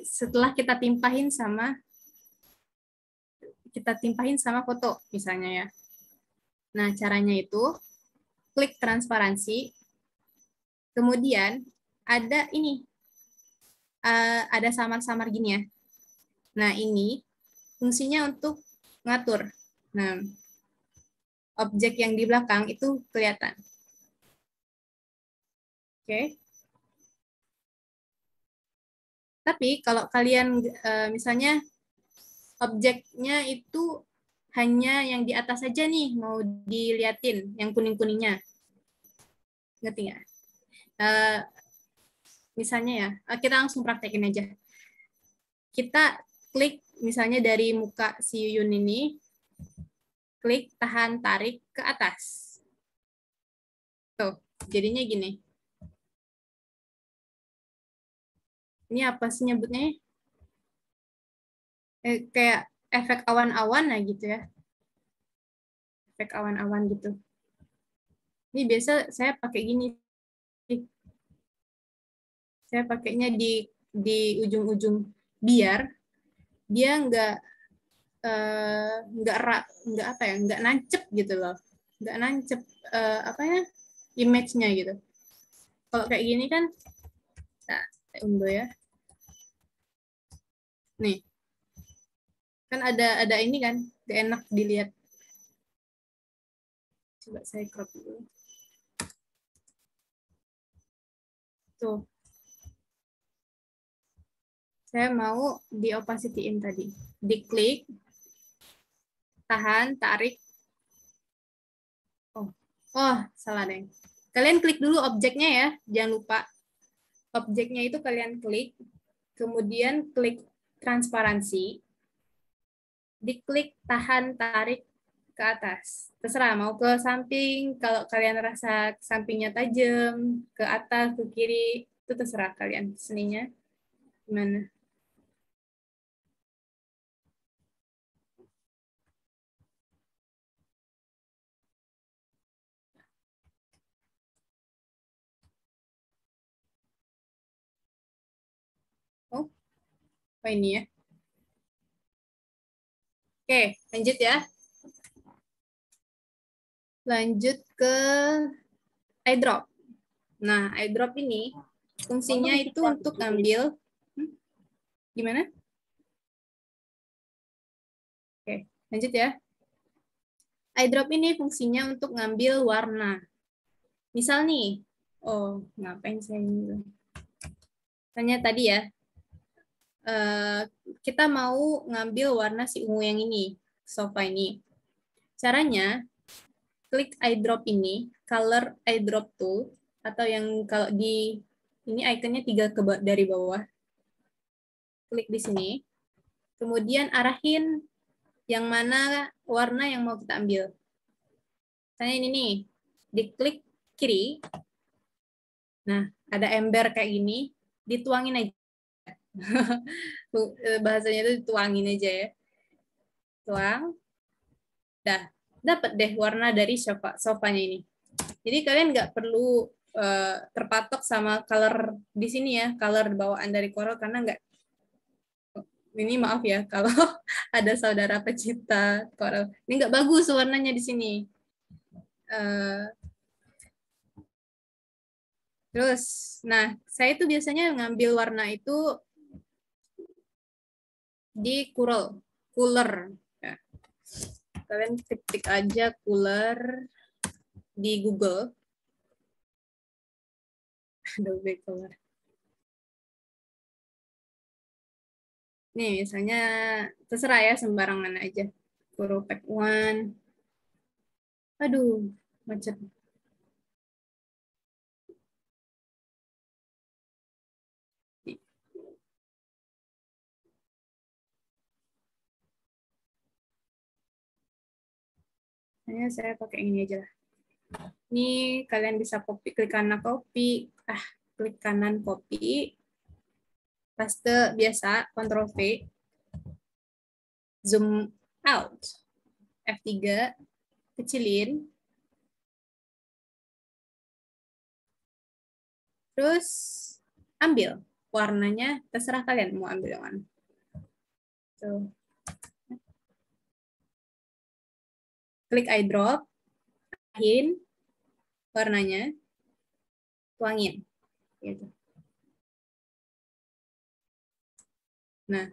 setelah kita timpahin sama foto misalnya ya. Nah, caranya itu klik transparansi. Kemudian ada ini. Ada samar-samar gini ya. Nah, ini fungsinya untuk ngatur. Nah, objek yang di belakang itu kelihatan. Oke. Tapi kalau kalian misalnya objeknya itu hanya yang di atas saja nih mau diliatin, yang kuning-kuningnya. Ngerti nggak? Misalnya ya, kita langsung praktekin aja. Kita klik misalnya dari muka si Yuyun ini, klik tahan tarik ke atas. Tuh, jadinya gini. Ini apa sih nyebutnya? Kayak efek awan-awan lah gitu ya. Efek awan-awan gitu. Ini biasa saya pakai gini. Saya pakainya di ujung-ujung biar dia nggak apa ya, nggak nancep gitu loh, nggak nancep apa ya, image-nya gitu. Kalau kayak gini kan, nah, unduh ya. Nih, kan ada ini kan, gak enak dilihat. Coba saya crop dulu. Tuh. Saya mau di opacity-in tadi. Diklik, tahan, tarik. Oh, salah deh. Kalian klik dulu objeknya ya, jangan lupa. Objeknya itu kalian klik, kemudian klik transparansi, diklik tahan, tarik ke atas. Terserah, mau ke samping, kalau kalian rasa sampingnya tajam, ke atas, ke kiri, itu terserah kalian. Seninya gimana? Oh, apa ini ya? Oke, lanjut ya. Lanjut ke eyedrop. Nah, eyedrop ini fungsinya itu untuk ngambil gimana? Oke, lanjut ya. Eyedrop ini fungsinya untuk ngambil warna. Misal nih, oh ngapain saya ini? Tanya tadi ya, kita mau ngambil warna si ungu yang ini, sofa ini. Caranya, klik eyedrop ini, color eyedrop tool, atau yang kalau di ini ikonnya 3 dari bawah. Klik di sini, kemudian arahin yang mana warna yang mau kita ambil. Misalnya ini nih, diklik kiri. Nah, ada ember kayak gini, dituangin aja. Bahasanya itu dituangin aja ya. Tuang. Dah, dapat deh warna dari sofanya ini. Jadi kalian nggak perlu terpatok sama color di sini ya, color bawaan dari Corel, karena nggak, ini maaf ya kalau ada saudara pecinta Corel, ini nggak bagus warnanya di sini. Terus, nah saya itu biasanya ngambil warna itu di cooler. Ya. Kalian ketik aja cooler di Google. Adobe Color. Nih, misalnya terserah ya, sembarangan aja. Pack One. Aduh, macet. Hanya saya pakai ini aja lah. Ini kalian bisa copy, klik kanan copy. Klik kanan copy. Paste biasa, Ctrl V. Zoom out. F3, kecilin. Terus ambil. warnanya terserah kalian mau ambil yang mana. Tuh. Klik eyedrop, arahin warnanya, tuangin. Gitu. Nah,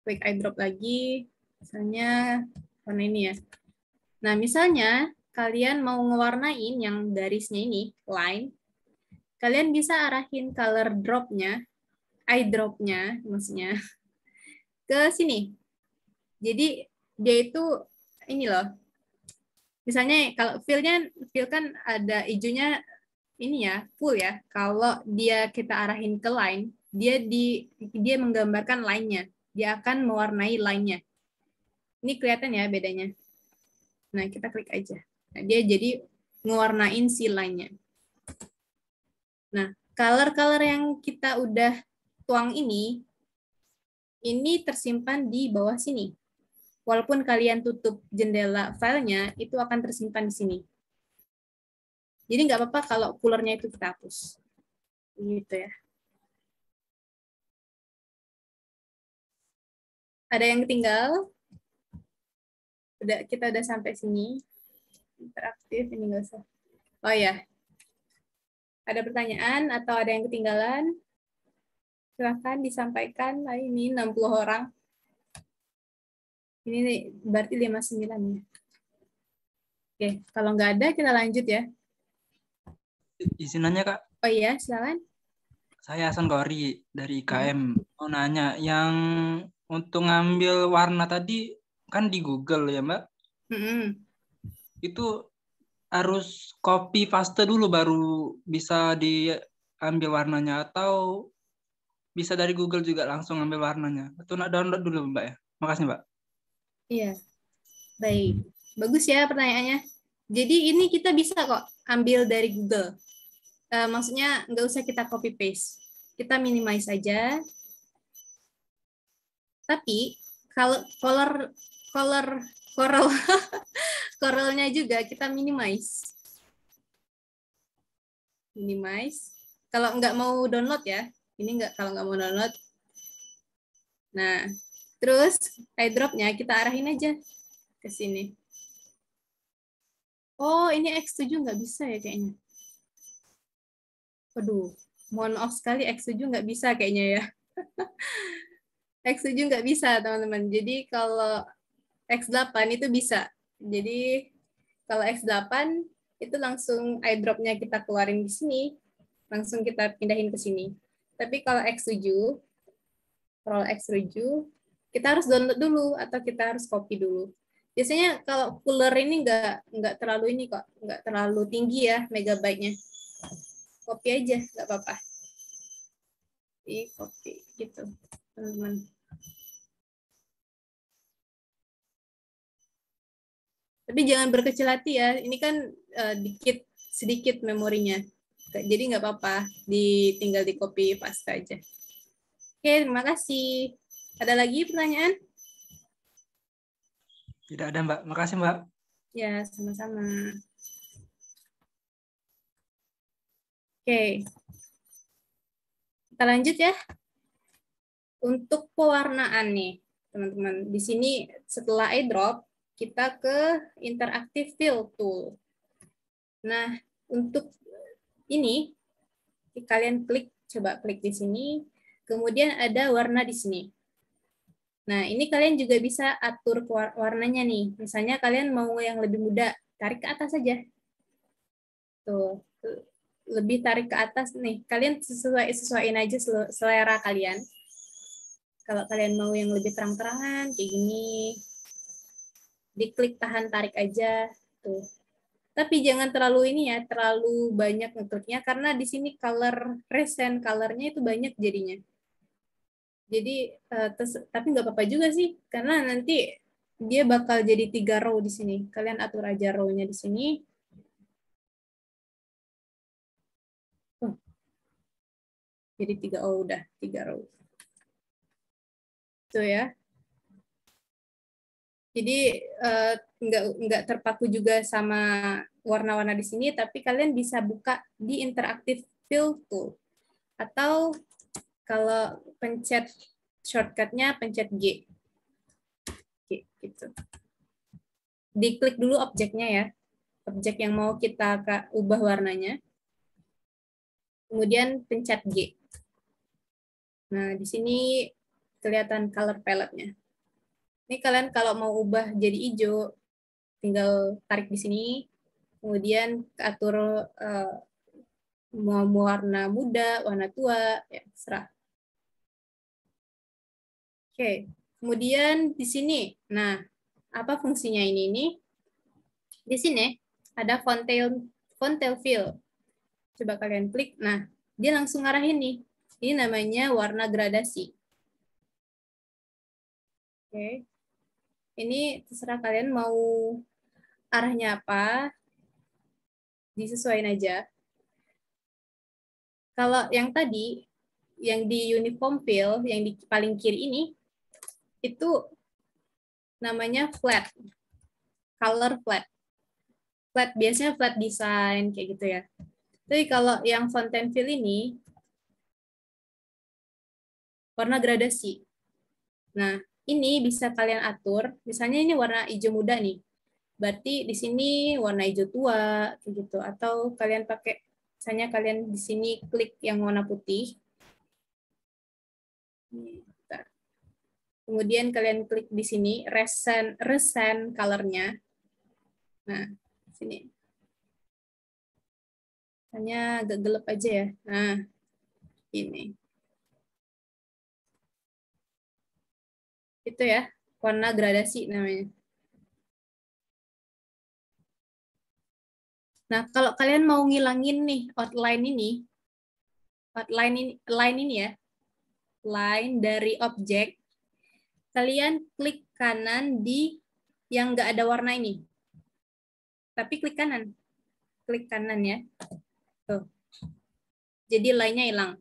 klik eyedrop lagi, misalnya warna ini ya. Nah, misalnya kalian mau ngewarnain yang garisnya ini, line, kalian bisa arahin color drop-nya, eyedrop-nya maksudnya, ke sini. Jadi dia itu ini loh. Misalnya kalau fill kan ada hijaunya ini ya, full ya. Kalau dia kita arahin ke line, dia menggambarkan line-nya. Dia akan mewarnai line-nya. Ini kelihatan ya bedanya. Nah, kita klik aja. Nah, dia jadi ngewarnain si line-nya. Nah, color-color yang kita udah tuang ini tersimpan di bawah sini. Walaupun kalian tutup jendela filenya, itu akan tersimpan di sini. Jadi nggak apa-apa kalau colornya itu kita hapus. Gitu ya. Ada yang ketinggal? Kita udah sampai sini. Interaktif, ini nggak usah. Oh ya, ada pertanyaan atau ada yang ketinggalan? Silahkan disampaikan. Nah, ini 60 orang. Ini berarti 59 ya. Oke, kalau nggak ada kita lanjut ya. Izin nanya Kak. Oh iya, silakan. Saya Hasan Gori dari IKM. Mau nanya, yang untuk ngambil warna tadi kan di Google ya Mbak? Itu harus copy paste dulu baru bisa diambil warnanya, atau bisa dari Google juga langsung ambil warnanya? Atau nak download dulu Mbak ya? Makasih Mbak. Iya, baik. Bagus ya pertanyaannya. Jadi ini kita bisa kok ambil dari Google. Maksudnya nggak usah kita copy paste. Kita minimize saja. Tapi kalau coral coralnya juga kita minimize. Kalau nggak mau download ya, ini nggak kalau nggak mau download. Nah, terus eyedropnya kita arahin aja ke sini. Oh, ini X7 nggak bisa ya kayaknya. Waduh, mohon maaf sekali X7 nggak bisa kayaknya ya. X7 nggak bisa teman-teman. Jadi kalau X8 itu bisa. Jadi kalau X8 itu langsung eyedropnya kita keluarin di sini, langsung kita pindahin ke sini. Tapi kalau X7, Roll X7, kita harus download dulu atau kita harus copy dulu. Biasanya kalau cooler ini nggak terlalu ini kok, nggak terlalu tinggi ya megabyte-nya. Copy aja, nggak apa-apa. Di copy gitu, teman-teman. Tapi jangan berkecil hati ya. Ini kan sedikit memorinya. Jadi nggak apa-apa, tinggal di copy paste aja. Oke, terima kasih. Ada lagi pertanyaan? Tidak ada Mbak. Makasih Mbak. Ya, sama-sama. Oke. Kita lanjut ya. Untuk pewarnaan nih, teman-teman. Di sini setelah eyedrop, kita ke interactive fill tool. Nah, untuk ini, kalian coba klik di sini. Kemudian ada warna di sini. Nah, ini kalian juga bisa atur warnanya nih. Misalnya kalian mau yang lebih muda, tarik ke atas saja. Tuh, lebih tarik ke atas nih. Kalian sesuaiin aja selera kalian. Kalau kalian mau yang lebih terang-terangan, kayak gini, diklik tahan tarik aja. Tuh. Tapi jangan terlalu ini ya, terlalu banyak ngekliknya, karena di sini recent colornya itu banyak jadinya. Jadi, tapi nggak apa-apa juga sih, karena nanti dia bakal jadi 3 row di sini. Kalian atur aja row-nya di sini. Jadi 3, udah 3 row. Tuh ya. Jadi nggak terpaku juga sama warna-warna di sini, tapi kalian bisa buka di interactive fill tool. Atau Kalau pencet shortcutnya pencet G. G gitu. Diklik dulu objeknya ya. Objek yang mau kita ubah warnanya. Kemudian pencet G. Nah, di sini kelihatan color palette-nya. Ini kalian kalau mau ubah jadi hijau, tinggal tarik di sini, kemudian atur mau warna muda, warna tua, ya serah. Oke, kemudian di sini, nah apa fungsinya ini? Di sini ada fontaine fill. Coba kalian klik, nah dia langsung ngarahin nih. Ini namanya warna gradasi. Oke, ini terserah kalian mau arahnya apa, disesuaikan aja. Kalau yang tadi, yang di uniform fill, yang di paling kiri ini, itu namanya flat, color flat. Flat, biasanya flat design, kayak gitu ya. Tapi kalau yang fontaine fill ini, warna gradasi. Nah, ini bisa kalian atur, misalnya ini warna hijau muda nih. Berarti di sini warna hijau tua, kayak gitu. Atau kalian pakai, misalnya kalian di sini klik yang warna putih. Kemudian kalian klik di sini, recent color-nya. Nah, sini. Hanya agak gelap aja ya. Nah, ini. Itu ya, warna gradasi namanya. Nah, kalau kalian mau ngilangin nih outline ini ya, line dari objek, kalian klik kanan di yang nggak ada warna ini. Tapi klik kanan ya. Tuh. Jadi line-nya hilang.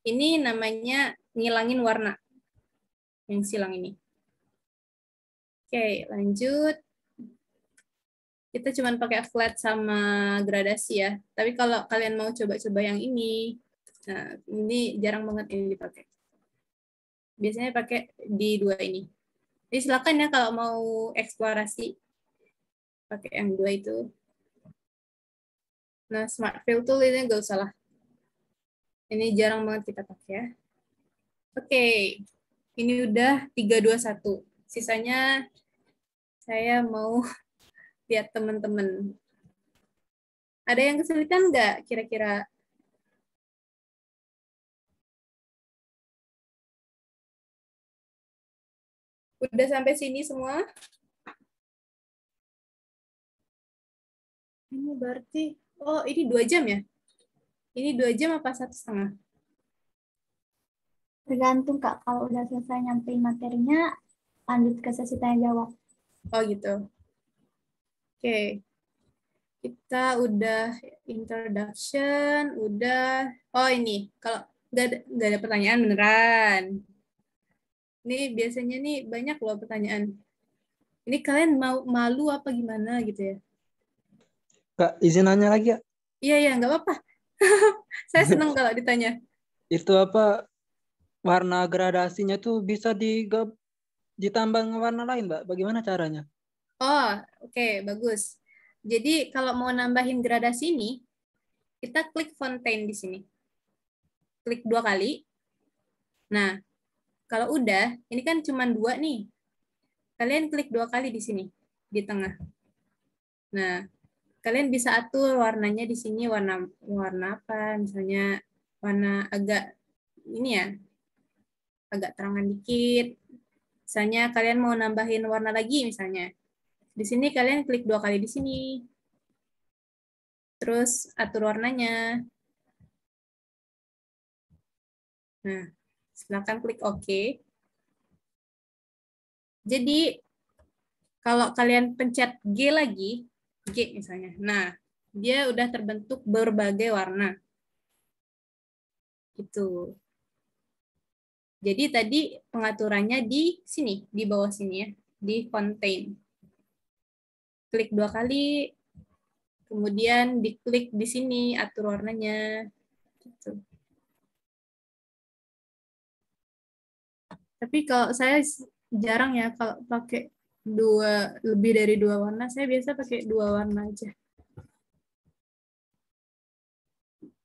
Ini namanya ngilangin warna yang silang ini. Oke, lanjut. Kita cuma pakai flat sama gradasi ya. Tapi kalau kalian mau coba-coba yang ini, nah ini jarang banget ini dipakai. Biasanya pakai di dua ini. Jadi silakan ya kalau mau eksplorasi pakai yang dua itu. Nah, Smart Fill Tool ini nggak usah lah. Ini jarang banget kita pakai ya. Oke, ini udah 3, 2, 1. Sisanya saya mau lihat teman-teman. Ada yang kesulitan nggak kira-kira? Udah sampai sini semua? Ini berarti, oh ini 2 jam ya? Ini 2 jam apa 1,5? Tergantung Kak, kalau udah selesai nyampein materinya, lanjut ke sesi tanya jawab. Oh gitu. Oke. Kita udah introduction, udah. Oh ini, kalau nggak ada pertanyaan beneran. Ini biasanya nih banyak loh pertanyaan. Ini kalian mau malu apa gimana gitu ya? Kak, izin nanya lagi ya. Iya, iya, nggak apa-apa. Saya seneng kalau ditanya. Itu apa warna gradasinya tuh bisa ditambah warna lain, Mbak? Bagaimana caranya? Oh, oke, bagus. Jadi kalau mau nambahin gradasi ini, kita klik fontaine di sini. Klik 2 kali. Nah, kalau udah, ini kan cuma 2 nih. Kalian klik 2 kali di sini, di tengah. Nah, kalian bisa atur warnanya di sini warna apa, misalnya warna agak ini ya, agak terangan dikit. Misalnya kalian mau nambahin warna lagi misalnya. Di sini kalian klik 2 kali di sini. Terus atur warnanya. Nah, silakan klik OK. Jadi kalau kalian pencet G lagi, G misalnya. Nah, dia udah terbentuk berbagai warna. Gitu. Jadi tadi pengaturannya di sini, di bawah sini ya, di fontaine. Klik 2 kali, kemudian diklik di sini, atur warnanya. Gitu. Tapi kalau saya jarang ya kalau pakai lebih dari 2 warna. Saya biasa pakai 2 warna aja.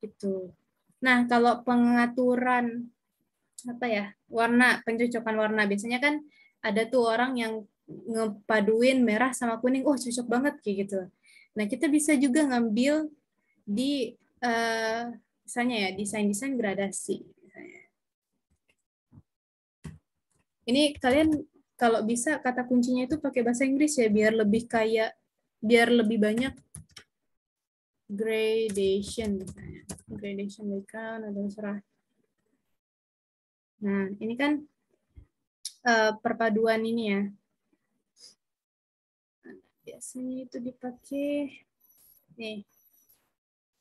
Gitu. Nah, kalau pengaturan apa ya, pencocokan warna, biasanya kan ada tuh orang yang ngepaduin merah sama kuning, oh cocok banget kayak gitu. Nah, kita bisa juga ngambil di misalnya ya desain gradasi. Ini kalian kalau bisa kata kuncinya itu pakai bahasa Inggris ya, biar lebih banyak gradation misalnya. Gradation background atau serah. Nah, ini kan perpaduan ini ya. Biasanya itu dipakai nih.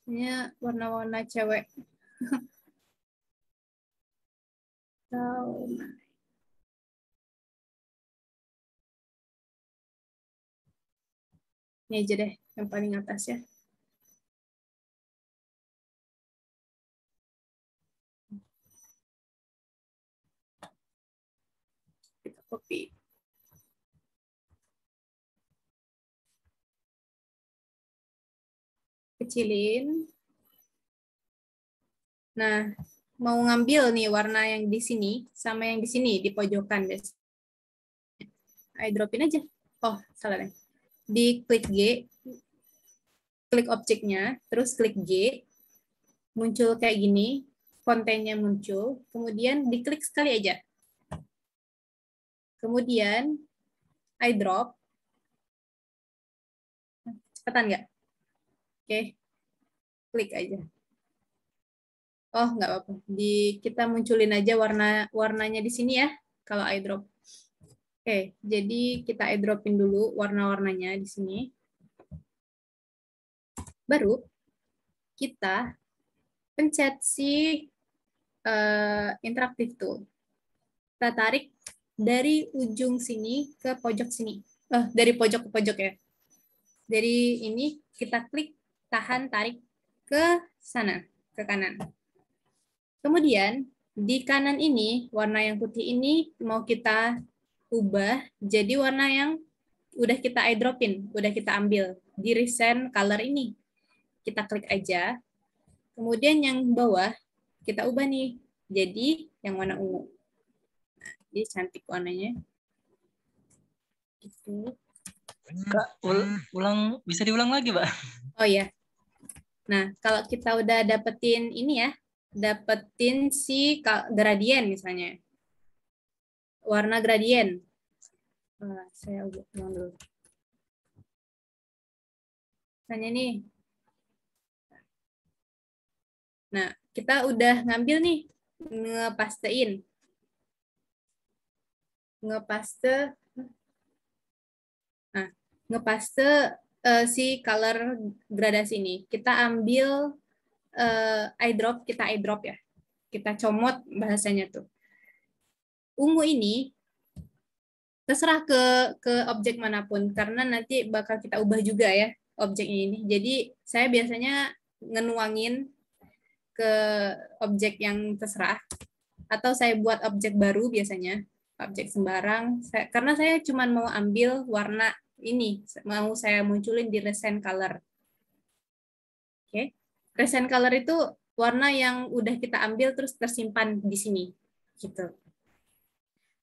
Ini warna-warna cewek. Ini aja deh yang paling atas ya. Kita copy. Kecilin. Nah, mau ngambil nih warna yang di sini sama yang di sini di pojokan guys. Dropin aja. Oh, salah deh. Di klik G, klik objeknya, terus klik G, muncul kayak gini, kontennya muncul, kemudian diklik sekali aja. Kemudian eyedrop. Cepetan nggak? Oke, klik aja. Oh, nggak apa-apa. Kita munculin aja warnanya di sini ya, kalau eyedrop. Oke, jadi kita eyedropin dulu warna-warnanya di sini. Baru kita pencet si interaktif tool. Kita tarik dari ujung sini ke pojok sini. Dari pojok ke pojok ya. Dari ini kita klik, tahan, tarik ke sana, ke kanan. Kemudian di kanan ini, warna yang putih ini mau kita ubah jadi warna yang udah kita eyedropin, udah kita ambil di recent color ini. Kita klik aja. Kemudian yang bawah kita ubah nih jadi yang warna ungu. Nah, jadi cantik warnanya. Gitu. Kak, bisa diulang lagi, Mbak? Oh ya. Nah, kalau kita udah dapetin ini ya, dapetin si gradien misalnya. Warna gradien. Saya ulang dulu. Misalnya nih. Nah, kita udah ngambil nih, ngepastein. Ngepaste si color gradasi ini. Kita ambil eyedrop ya. Kita comot bahasanya tuh. Ungu ini terserah ke objek manapun karena nanti bakal kita ubah juga ya objek ini. Jadi saya biasanya ngenuangin ke objek yang terserah atau saya buat objek baru biasanya, objek sembarang. Karena saya cuma mau ambil warna ini, mau saya munculin di recent color. Oke. Recent color itu warna yang udah kita ambil terus tersimpan di sini gitu.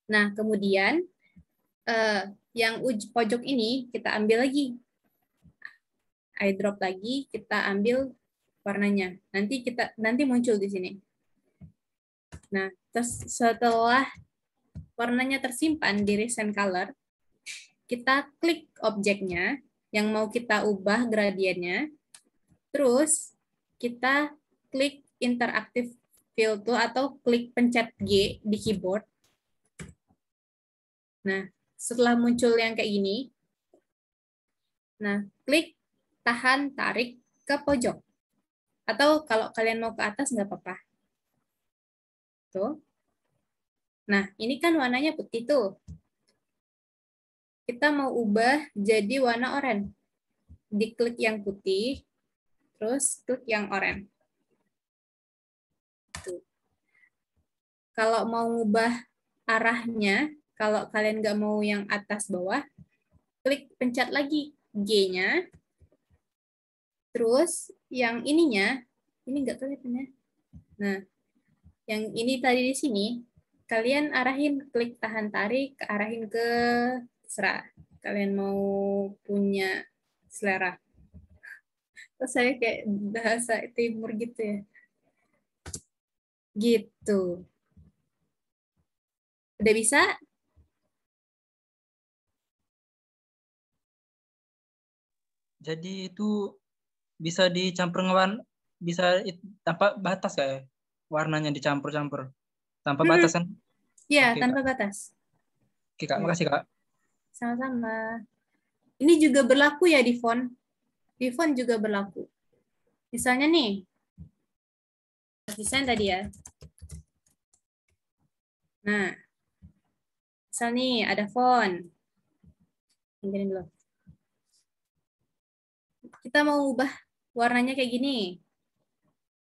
Nah, kemudian yang pojok ini kita ambil lagi. Eyedrop lagi, kita ambil warnanya. Nanti muncul di sini. Nah, setelah warnanya tersimpan di recent color, kita klik objeknya yang mau kita ubah gradiennya, terus kita klik interactive fill tool atau klik pencet G di keyboard. Nah, setelah muncul yang kayak gini, nah klik tahan tarik ke pojok. Atau kalau kalian mau ke atas nggak apa-apa. Tuh. Nah, ini kan warnanya putih tuh. Kita mau ubah jadi warna oranye. Diklik yang putih, terus klik yang oranye. Tuh. Kalau mau ubah arahnya, kalau kalian nggak mau yang atas bawah, klik pencet lagi G-nya. Terus yang ininya, ini nggak kelihatan ya. Nah, yang ini tadi di sini, kalian arahin, klik tahan tarik, arahin ke terserah. Kalian mau punya selera. Terus saya kayak bahasa timur gitu ya. Gitu. Udah bisa? Jadi itu bisa dicampur ngewan, bisa tanpa batas kayak warnanya dicampur-campur. Tanpa batas kan? Iya, Oke, Kak. tanpa batas. Oke, Kak. Makasih, Kak. Sama-sama. Ini juga berlaku ya di font. Di font juga berlaku. Misalnya nih, desain tadi ya. Nah, misal nih ada font. Ini dulu. Kita mau ubah warnanya kayak gini.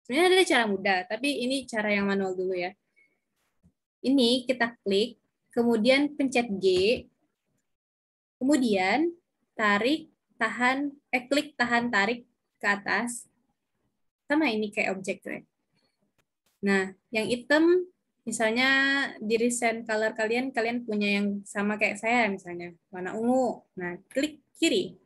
Sebenarnya ada cara mudah, tapi ini cara yang manual dulu ya. Ini kita klik, kemudian pencet G, kemudian tarik, tahan, klik, tahan, tarik ke atas. Sama ini kayak objek tuh ya. Nah, yang hitam, misalnya di recent color kalian punya yang sama kayak saya misalnya, warna ungu. Nah, klik kiri.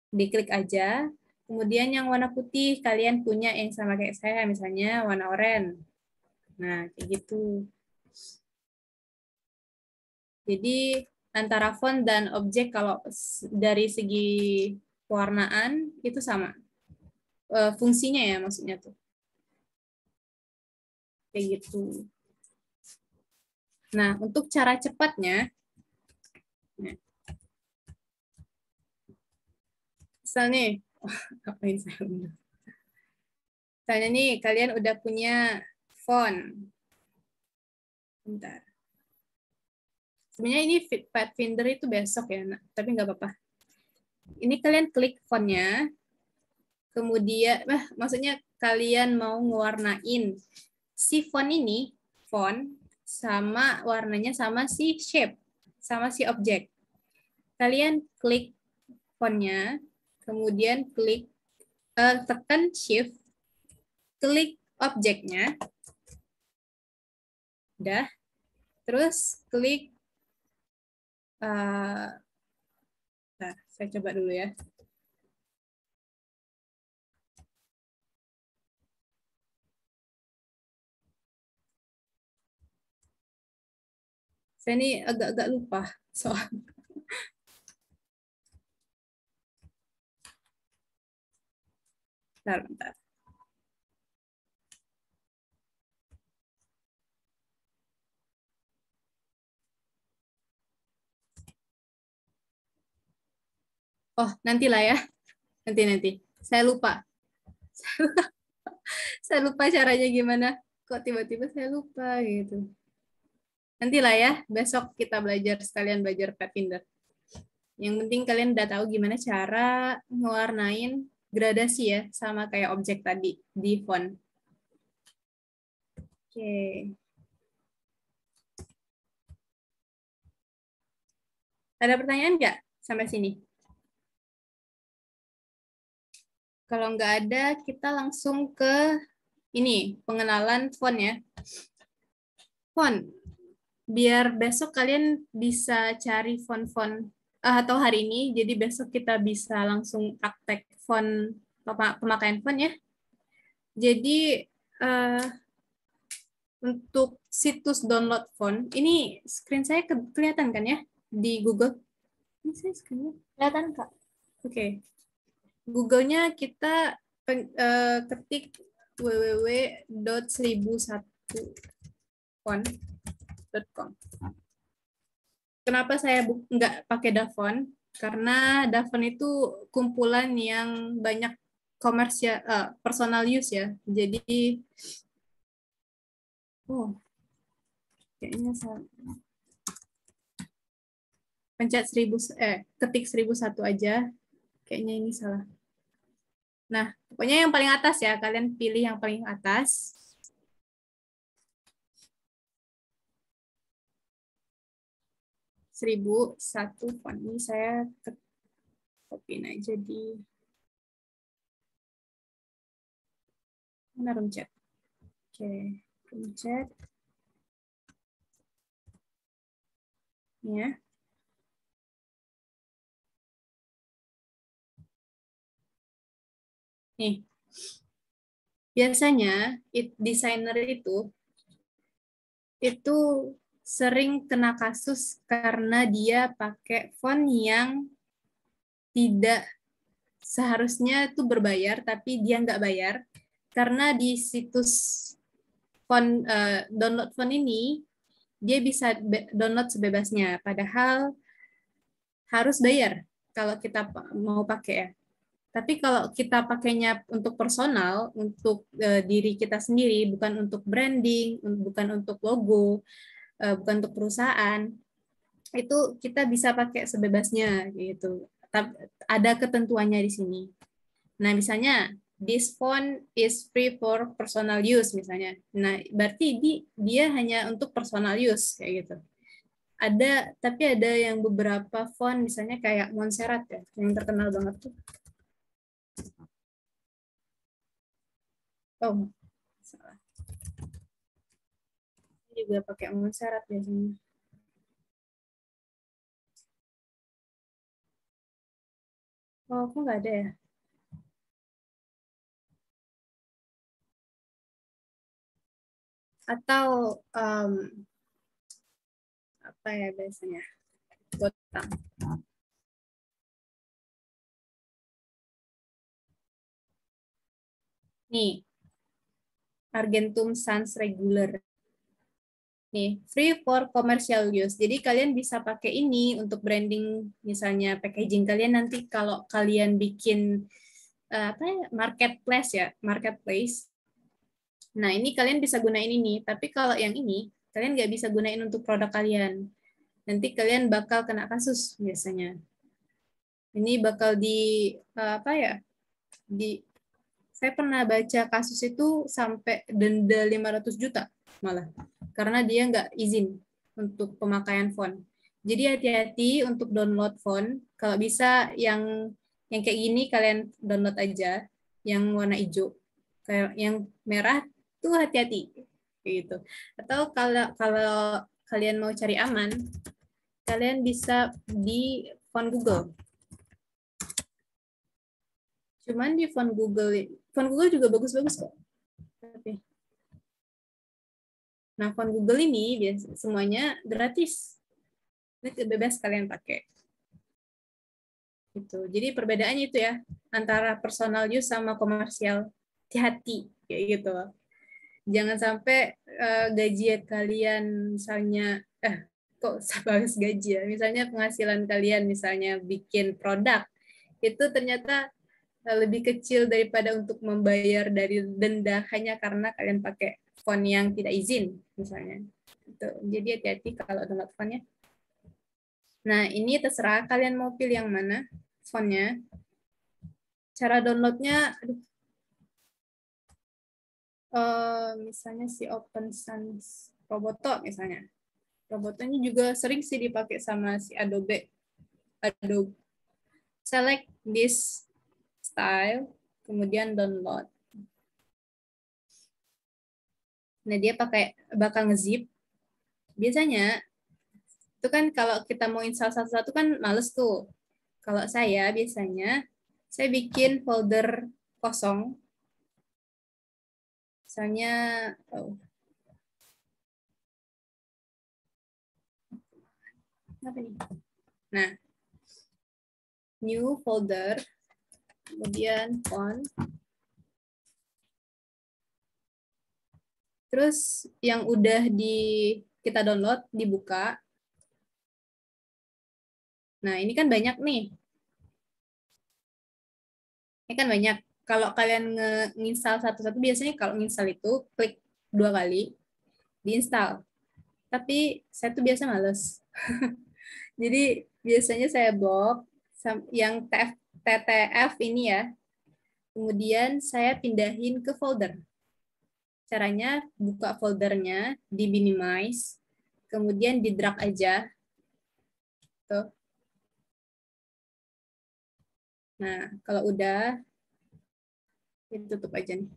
Diklik aja. Kemudian yang warna putih, kalian punya yang sama kayak saya, misalnya warna oranye. Nah, kayak gitu. Jadi, antara font dan objek kalau dari segi pewarnaan, itu sama. Fungsinya ya, maksudnya tuh. Kayak gitu. Nah, untuk cara cepatnya, misalnya, ngapain saya unduh? Misalnya nih, kalian udah punya font. Bentar. Sebenarnya ini Pathfinder itu besok ya, tapi nggak apa-apa. Ini kalian klik fontnya, kemudian, maksudnya kalian mau ngewarnain si font ini, font, sama warnanya sama si shape, sama si objek. Kalian klik fontnya, kemudian klik, tekan shift, klik objeknya, udah, terus klik, nah, saya coba dulu ya. Saya ini agak-agak lupa soal. Bentar. Oh, nantilah ya. Nanti. Saya lupa. Saya lupa caranya gimana. Kok tiba-tiba saya lupa gitu. Nantilah ya, besok kita belajar sekalian belajar Pathfinder. Yang penting kalian udah tahu gimana cara ngewarnain gradasi ya, sama kayak objek tadi di font. Oke. Ada pertanyaan nggak sampai sini? Kalau nggak ada, kita langsung ke ini, pengenalan font ya. Font. Biar besok kalian bisa cari font-font atau hari ini, jadi besok kita bisa langsung praktek font, pemakaian font ya. Jadi untuk situs download font, ini screen saya kelihatan kan ya di Google? Ini saya screen Kelihatan, Kak? Oke. Google-nya kita ketik www.1001font.com. Kenapa saya nggak pakai Davon? Karena Davon itu kumpulan yang banyak komersial, personal use ya. Jadi, kayaknya saya pencet ketik 1001 aja. Kayaknya ini salah. Nah, pokoknya yang paling atas ya. Kalian pilih yang paling atas. 1001 font. Ini saya copy aja di mana room chat. Oke, room chat. Ya. Nih. Biasanya desainer itu sering kena kasus karena dia pakai font yang tidak seharusnya itu berbayar, tapi dia nggak bayar. Karena di situs font download font ini, dia bisa download sebebasnya. Padahal harus bayar kalau kita mau pakai ya. Tapi kalau kita pakainya untuk personal, untuk diri kita sendiri, bukan untuk branding, bukan untuk logo, bukan untuk perusahaan, itu kita bisa pakai sebebasnya gitu. Ada ketentuannya di sini. Nah, misalnya this font is free for personal use misalnya. Nah, berarti dia hanya untuk personal use kayak gitu. Tapi ada yang beberapa font misalnya kayak Montserrat ya, yang terkenal banget tuh. Oh, salah. Ini juga pakai Montserrat biasanya. Oh, kok nggak ada ya? Atau apa ya biasanya? Gotham. Nih, Argentum Sans Regular. Nih, free for commercial use. Jadi kalian bisa pakai ini untuk branding, misalnya packaging kalian nanti kalau kalian bikin apa ya, marketplace. Nah, ini kalian bisa gunain ini. Tapi kalau yang ini, kalian nggak bisa gunain untuk produk kalian. Nanti kalian bakal kena kasus biasanya. Ini bakal apa ya? Saya pernah baca kasus itu sampai denda 500 juta malah. Karena dia nggak izin untuk pemakaian font. Jadi hati-hati untuk download font. Kalau bisa yang kayak gini kalian download aja, yang warna hijau. Kayak yang merah tuh hati-hati gitu. Atau kalau kalian mau cari aman, kalian bisa di font Google. Cuman di font Google juga bagus-bagus kok. Nah, font Google ini semuanya gratis. Ini bebas kalian pakai. Gitu. Jadi perbedaannya itu ya, antara personal use sama komersial. Hati-hati kayak gitu loh. Jangan sampai gaji kalian misalnya kok bahas gaji ya. Misalnya penghasilan kalian misalnya bikin produk itu ternyata lebih kecil daripada untuk membayar dari denda hanya karena kalian pakai font yang tidak izin misalnya. Jadi hati-hati kalau download fontnya. Nah, ini terserah kalian mau pilih yang mana fontnya. Cara downloadnya, misalnya si Open Sans Roboto misalnya. Roboto ini juga sering sih dipakai sama si Adobe. Select this style, kemudian download. Nah, dia bakal ngezip. Biasanya itu kan kalau kita mau install satu-satu kan males tuh. Kalau saya biasanya saya bikin folder kosong. Misalnya apa nih? Nah, new folder, kemudian font. Terus yang udah kita download dibuka. Nah, ini kan banyak nih. Ini kan banyak. Kalau kalian nginstal satu-satu, biasanya kalau nginstal itu klik 2 kali, diinstal. Tapi saya tuh biasa males. Jadi biasanya saya blok yang TTF ini ya. Kemudian saya pindahin ke folder. Caranya buka foldernya, di minimize, kemudian di drag aja. gitu. Nah, kalau udah, kita tutup aja nih.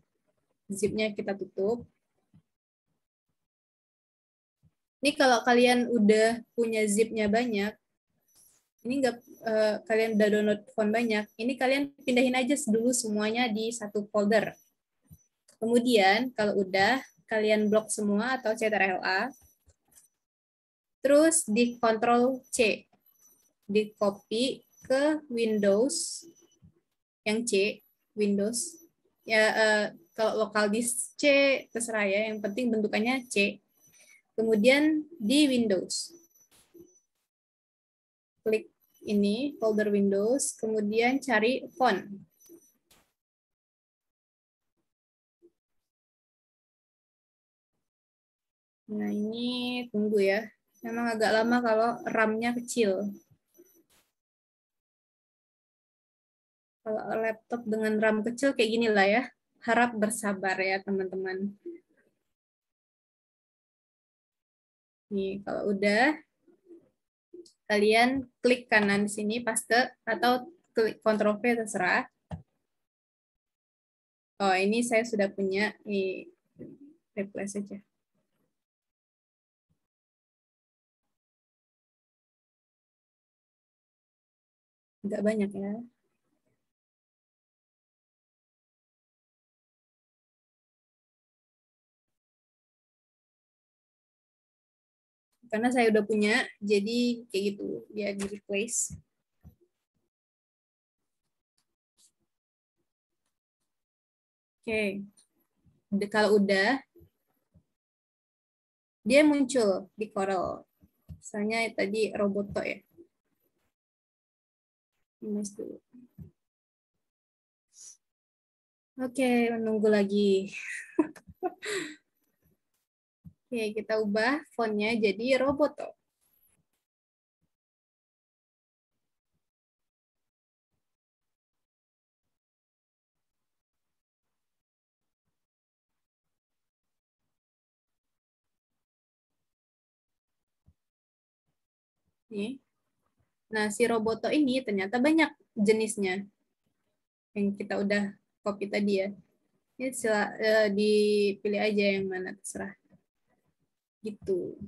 Zip-nya kita tutup. Ini kalau kalian udah punya zip-nya banyak, ini nggak kalian udah download font banyak, ini kalian pindahin aja dulu semuanya di satu folder. Kemudian kalau udah kalian blok semua atau Ctrl+A, terus di Ctrl C, di copy ke Windows yang C, Windows ya, kalau lokal disk C terserah ya, yang penting bentukannya C. Kemudian di Windows, klik ini folder Windows, kemudian cari font. Nah ini tunggu ya, memang agak lama kalau RAM-nya kecil. Kalau laptop dengan RAM kecil kayak gini lah ya, harap bersabar ya teman-teman. Nih kalau udah, kalian klik kanan di sini paste atau klik Ctrl V terserah. Oh ini saya sudah punya, nih replace aja. Agak banyak ya. Karena saya udah punya, jadi kayak gitu, dia di replace. Oke, kalau udah, dia muncul di Corel. Misalnya tadi Roboto ya. Oke, menunggu lagi. Oke, kita ubah fontnya jadi Roboto. Nih. Nah, si Roboto ini ternyata banyak jenisnya yang kita udah copy tadi ya. Ini dipilih aja yang mana terserah. Gitu.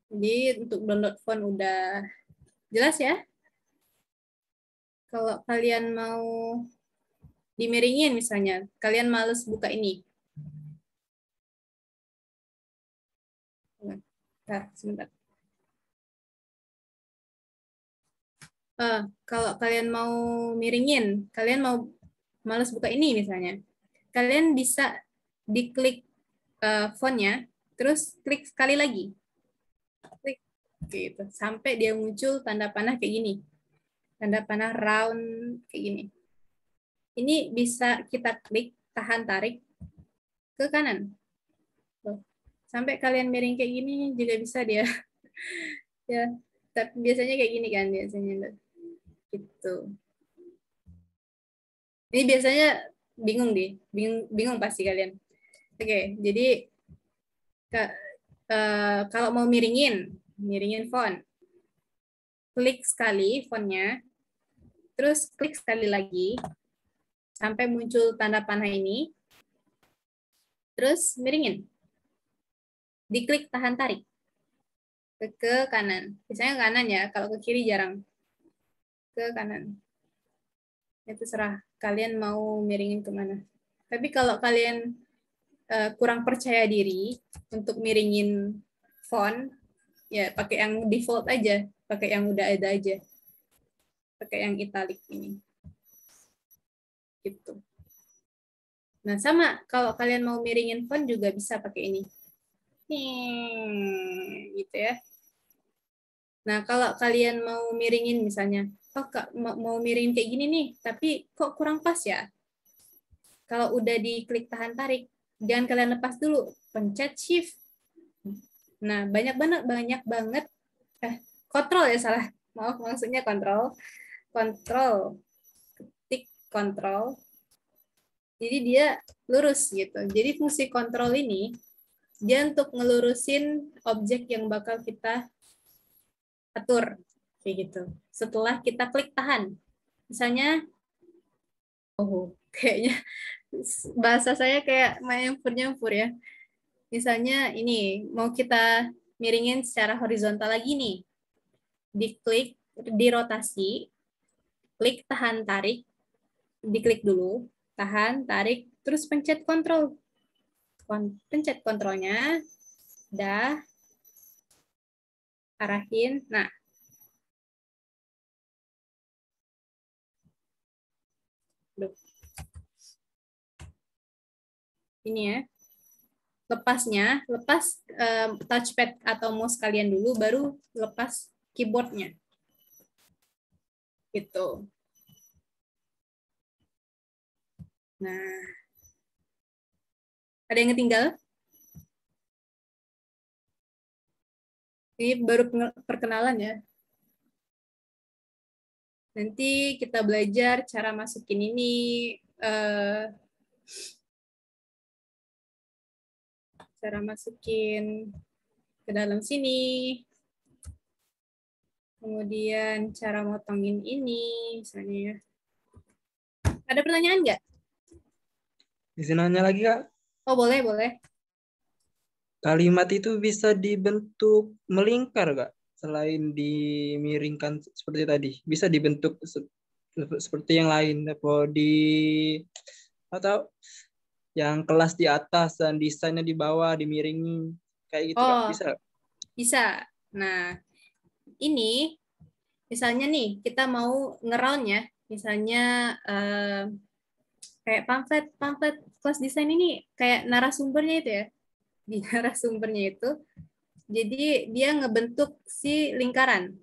Jadi untuk download font udah jelas ya. Kalau kalian mau dimiringin misalnya, kalian males buka ini. Bentar, sebentar. Kalau kalian mau miringin, kalian mau males buka ini misalnya, kalian bisa diklik fontnya, terus klik sekali lagi. Klik gitu, sampai dia muncul tanda panah kayak gini. Tanda panah round kayak gini. Ini bisa kita klik, tahan tarik ke kanan. Tuh. Sampai kalian miring kayak gini juga bisa dia. Ya, tapi biasanya kayak gini kan biasanya. Gitu. Ini biasanya bingung deh, bingung pasti kalian. Oke, jadi kalau mau miringin font, klik sekali fontnya, terus klik sekali lagi sampai muncul tanda panah ini, terus miringin. Diklik tahan tarik ke kanan. Biasanya kanan ya, kalau ke kiri jarang. Ke kanan. Itu terserah kalian mau miringin kemana. Tapi kalau kalian kurang percaya diri untuk miringin font, ya pakai yang default aja, pakai yang udah ada aja, pakai yang italic ini. Gitu. Nah sama, kalau kalian mau miringin font juga bisa pakai ini. Gitu ya. Nah kalau kalian mau miringin misalnya, oh mau miringin kayak gini nih, tapi kok kurang pas ya? Kalau udah diklik tahan tarik, jangan kalian lepas dulu, pencet shift. Nah banyak banget. Kontrol ya salah. Maaf maksudnya kontrol. Ketik kontrol. Jadi dia lurus gitu. Jadi fungsi kontrol ini dia untuk ngelurusin objek yang bakal kita atur. Kayak gitu. Setelah kita klik tahan. Misalnya, oh, kayaknya bahasa saya kayak main nyampur ya. Misalnya ini, mau kita miringin secara horizontal lagi nih. Diklik, dirotasi, klik tahan tarik, diklik dulu, tahan, tarik, terus pencet kontrol. Pencet kontrolnya, dah, arahin. Nah, ini ya. Lepasnya, lepas touchpad atau mouse kalian dulu, baru lepas keyboardnya. Gitu. Nah, ada yang ketinggal? Ini baru perkenalan ya. Nanti kita belajar cara masukin ini, cara masukin ke dalam sini. Kemudian cara motongin ini, misalnya ya. Ada pertanyaan nggak? Bisa nanya lagi, Kak? Oh, boleh, boleh. Kalimat itu bisa dibentuk melingkar, Kak? Selain dimiringkan seperti tadi. Bisa dibentuk seperti yang lain. Atau yang kelas di atas dan desainnya di bawah, dimiringi. Kayak gitu, Kak. Oh, Bisa? bisa. Nah, ini misalnya nih, kita mau ngeround ya. Misalnya kayak pamflet kelas desain ini kayak narasumbernya itu ya. Di narasumbernya itu, jadi dia ngebentuk si lingkaran.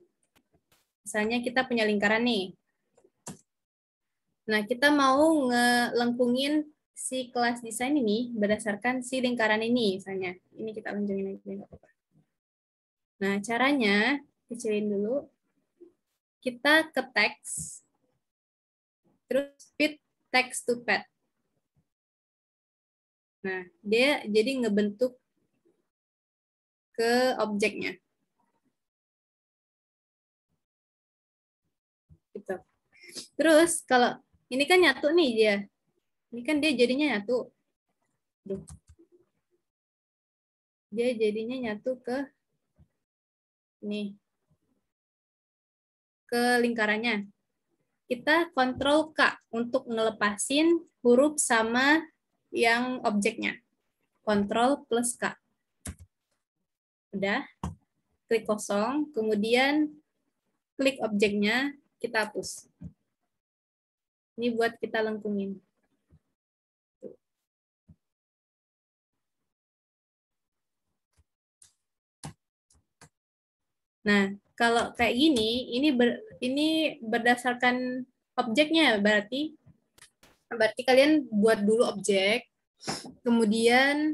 Misalnya kita punya lingkaran nih. Nah, kita mau ngelengkungin si kelas desain ini berdasarkan si lingkaran ini, misalnya. Ini kita lanjungin aja, nggak apa-apa. Nah, caranya, kecilin dulu. Kita ke teks, terus fit text to pad. Nah, dia jadi ngebentuk ke objeknya. Gitu. Terus kalau ini kan nyatu nih dia. Ini kan dia jadinya nyatu. Duh. Dia jadinya nyatu ke ini. Ke lingkarannya. Kita kontrol K untuk ngelepasin huruf sama yang objeknya. Kontrol plus K. Udah. Klik kosong, kemudian klik objeknya, kita hapus. Ini buat kita lengkungin. Nah, kalau kayak gini, ini berdasarkan objeknya, berarti kalian buat dulu objek, kemudian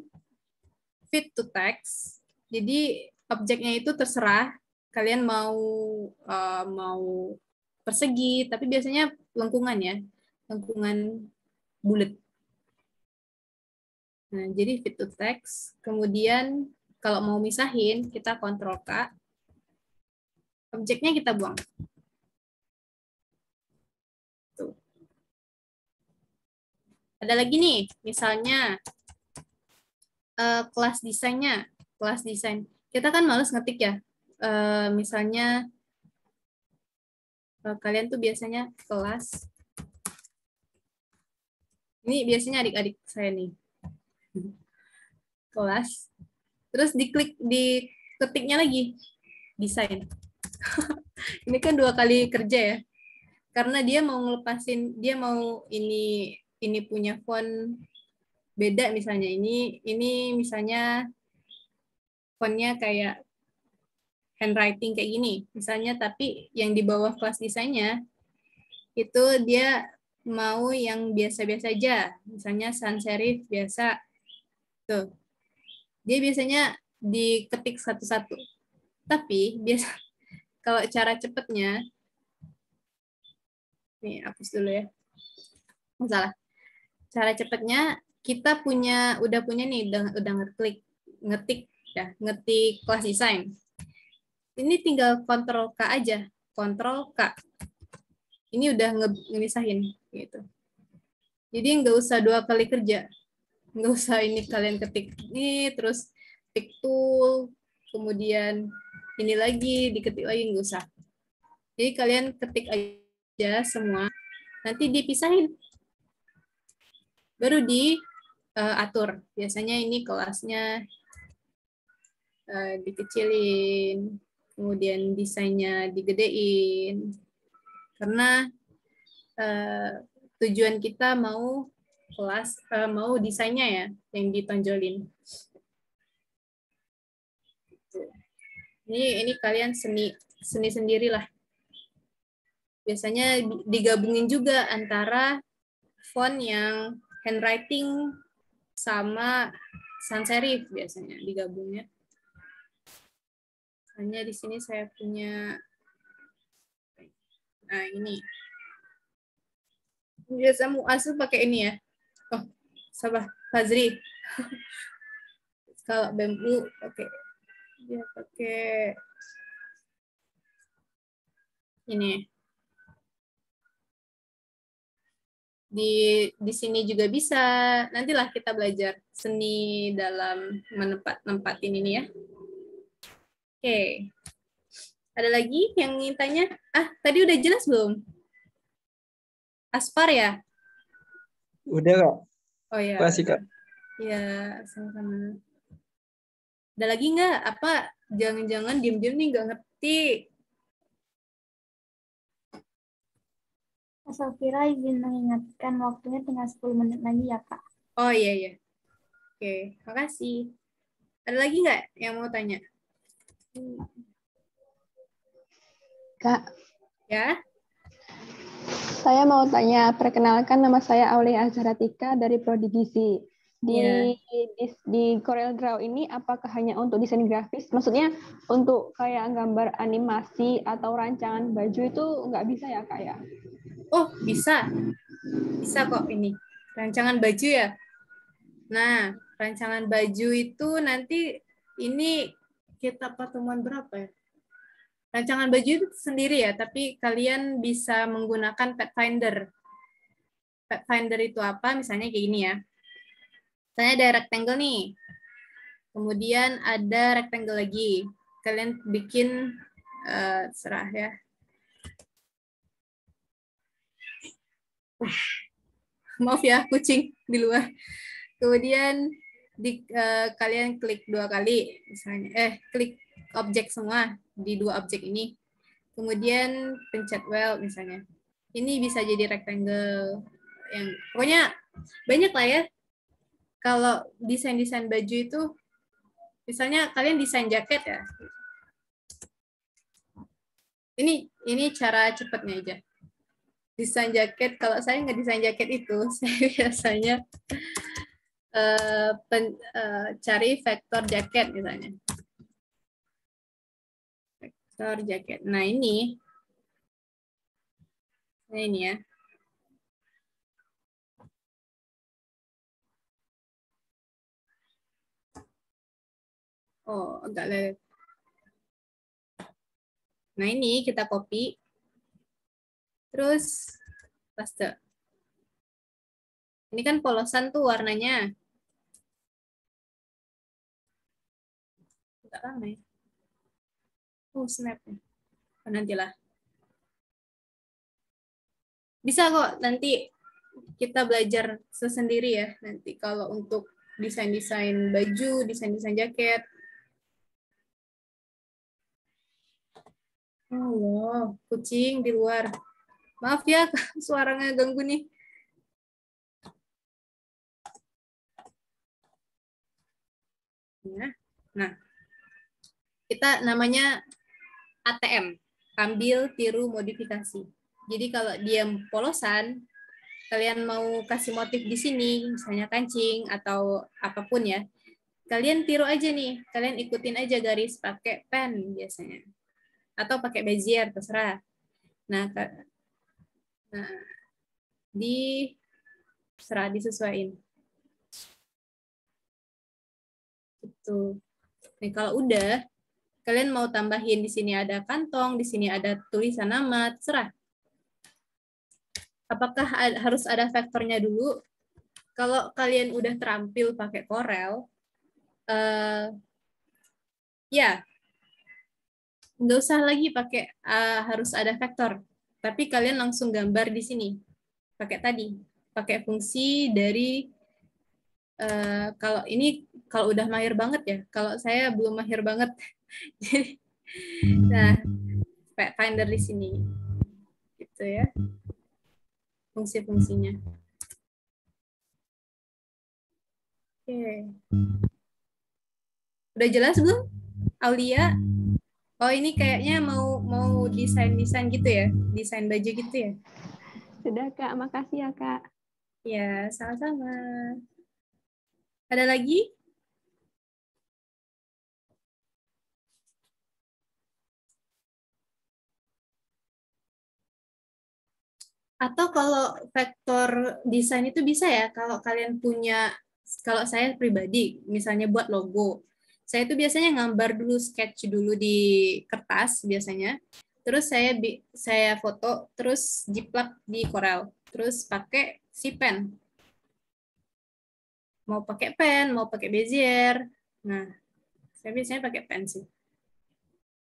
fit to text. Jadi objeknya itu terserah kalian mau persegi, tapi biasanya lengkungan ya, lengkungan bulat. Nah, jadi fit to text. Kemudian kalau mau misahin, kita kontrol K. Objeknya kita buang. Tuh. Ada lagi nih, misalnya kelas desainnya. Kelas desain. Kita kan males ngetik ya. Misalnya kalian tuh biasanya kelas. Ini biasanya adik-adik saya nih. Kelas. Terus di ketiknya lagi. Desain. Ini kan 2 kali kerja ya. Karena dia mau ngelepasin, dia mau ini punya font beda misalnya. Ini misalnya fontnya kayak handwriting kayak gini misalnya, tapi yang di bawah kelas desainnya itu dia mau yang biasa-biasa aja, misalnya sans serif biasa tuh, dia biasanya diketik satu-satu. Tapi biasa kalau cara cepetnya, nih hapus dulu ya, masalah. Cara cepetnya kita udah punya nih, udah ngetik ya, ngetik kelas desain. Ini tinggal kontrol K aja. Ctrl K. Ini udah ngemisahin gitu. Jadi nggak usah 2 kali kerja. Nggak usah ini kalian ketik ini terus ketik tool, kemudian ini lagi diketik lagi, nggak usah. Jadi kalian ketik aja semua, nanti dipisahin. Baru diatur. Biasanya ini kelasnya dikecilin, kemudian desainnya digedein. Karena tujuan kita mau mau desainnya ya yang ditonjolin. Ini kalian seni sendirilah. Biasanya digabungin juga antara font yang handwriting sama sans serif biasanya digabungnya. Hanya di sini saya punya, nah ini. Biasa Mu'asu pakai ini ya. Oh, sabar, Fazri. Kalau Bembu pakai, dia pakai ini. Di sini juga bisa. Nantilah kita belajar seni dalam menempatin ini ya. Oke. Ada lagi yang ingin tanya? Tadi udah jelas belum? Aspar ya? Udah, Kak. Oh ya. Makasih, Kak. Ya, sama-sama. Ada lagi nggak? Apa jangan-jangan diem-diem nih nggak ngerti? Safira izin mengingatkan waktunya tinggal 10 menit lagi ya, Kak. Oh iya, iya. Oke, makasih. Ada lagi nggak yang mau tanya? Kak, Ya? saya mau tanya, perkenalkan nama saya Aulia Azharatika dari Prodi Gizi. Di Corel Draw ini apakah hanya untuk desain grafis? Maksudnya untuk kayak gambar animasi atau rancangan baju itu nggak bisa ya, Kak ya? Oh, bisa. Bisa kok ini. Rancangan baju ya? Nah, rancangan baju itu nanti ini kita pertemuan berapa ya? Rancangan baju itu sendiri ya, tapi kalian bisa menggunakan Pathfinder. Pathfinder itu apa? Misalnya kayak gini ya. Misalnya ada rectangle nih. Kemudian ada rectangle lagi. Kalian bikin serah ya. Maaf ya, kucing di luar. Kemudian kalian klik 2 kali, misalnya klik objek semua di 2 objek ini. Kemudian pencet weld misalnya. Ini bisa jadi rectangle yang pokoknya banyak lah ya. Kalau desain-desain baju itu, misalnya kalian desain jaket ya. Ini cara cepatnya aja. Desain jaket, kalau saya nggak desain jaket itu, saya biasanya cari vektor jaket misalnya. Vektor jaket. Nah ini ya. Oh, agak lelet. Nah ini kita copy. Terus paste. Ini kan polosan tuh warnanya. Agak lama ya. Oh, snap. Nantilah. Bisa kok nanti kita belajar sesendiri ya. Nanti kalau untuk desain-desain baju, desain-desain jaket. Oh, wow. Kucing di luar. Maaf ya, suaranya ganggu nih. Nah, kita namanya ATM, ambil, tiru, modifikasi. Jadi kalau dia polosan, kalian mau kasih motif di sini, misalnya kancing atau apapun ya, kalian tiru aja nih, kalian ikutin aja garis pakai pen biasanya, atau pakai bezier terserah. Nah disesuaikan. Gitu. Nah kalau udah, Kalian mau tambahin di sini ada kantong, di sini ada tulisan nama, terserah. Apakah harus ada vektornya dulu? Kalau kalian udah terampil pakai Corel, ya nggak usah lagi pakai harus ada vektor. Tapi kalian langsung gambar di sini. Pakai tadi. Pakai fungsi dari kalau udah mahir banget ya. Kalau saya belum mahir banget. Nah, finder di sini. Gitu ya. Fungsi-fungsinya. Oke. Udah jelas belum? Aulia? Oh, ini kayaknya mau desain-desain gitu ya? Desain baju gitu ya? Sudah, Kak. Makasih ya, Kak. Ya, sama-sama. Ada lagi? Atau kalau vektor desain itu bisa ya, kalau kalian punya, kalau saya pribadi, misalnya buat logo, saya itu biasanya gambar dulu, sketch dulu di kertas biasanya, terus saya foto, terus jiplak di Corel, terus pakai si pen. Mau pakai pen, mau pakai Bezier. Nah, saya biasanya pakai pen sih.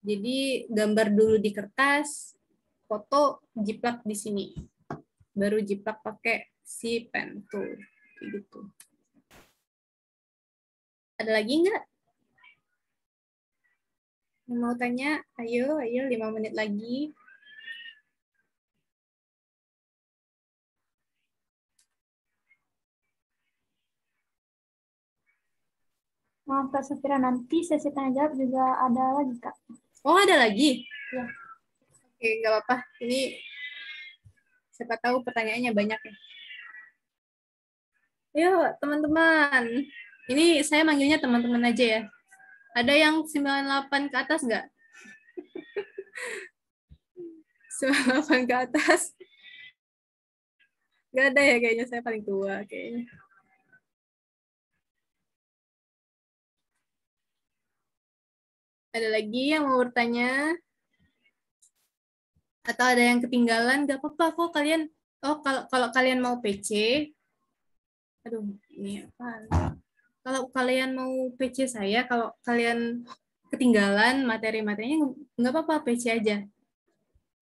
Jadi gambar dulu di kertas, foto, jiplak di sini. Baru jiplak pakai si pen tool. Gitu. Ada lagi nggak? Mau tanya? Ayo, 5 menit lagi. Maaf Kak Safira, nanti sesi tanya jawab juga ada lagi Kak. Oh, ada lagi? Ya. Oke, nggak apa-apa. Ini siapa tahu pertanyaannya banyak ya. Yuk, teman-teman. Ini saya manggilnya teman-teman aja ya. Ada yang 98 ke atas nggak? 98 ke atas. Nggak ada ya kayaknya, saya paling tua kayaknya. Ada lagi yang mau bertanya? Atau ada yang ketinggalan? Nggak apa-apa kok kalian. Oh, kalau kalian mau PC, aduh, ini apa? Kalau kalian mau PC saya, kalau kalian ketinggalan materi-materinya, nggak apa-apa, PC aja.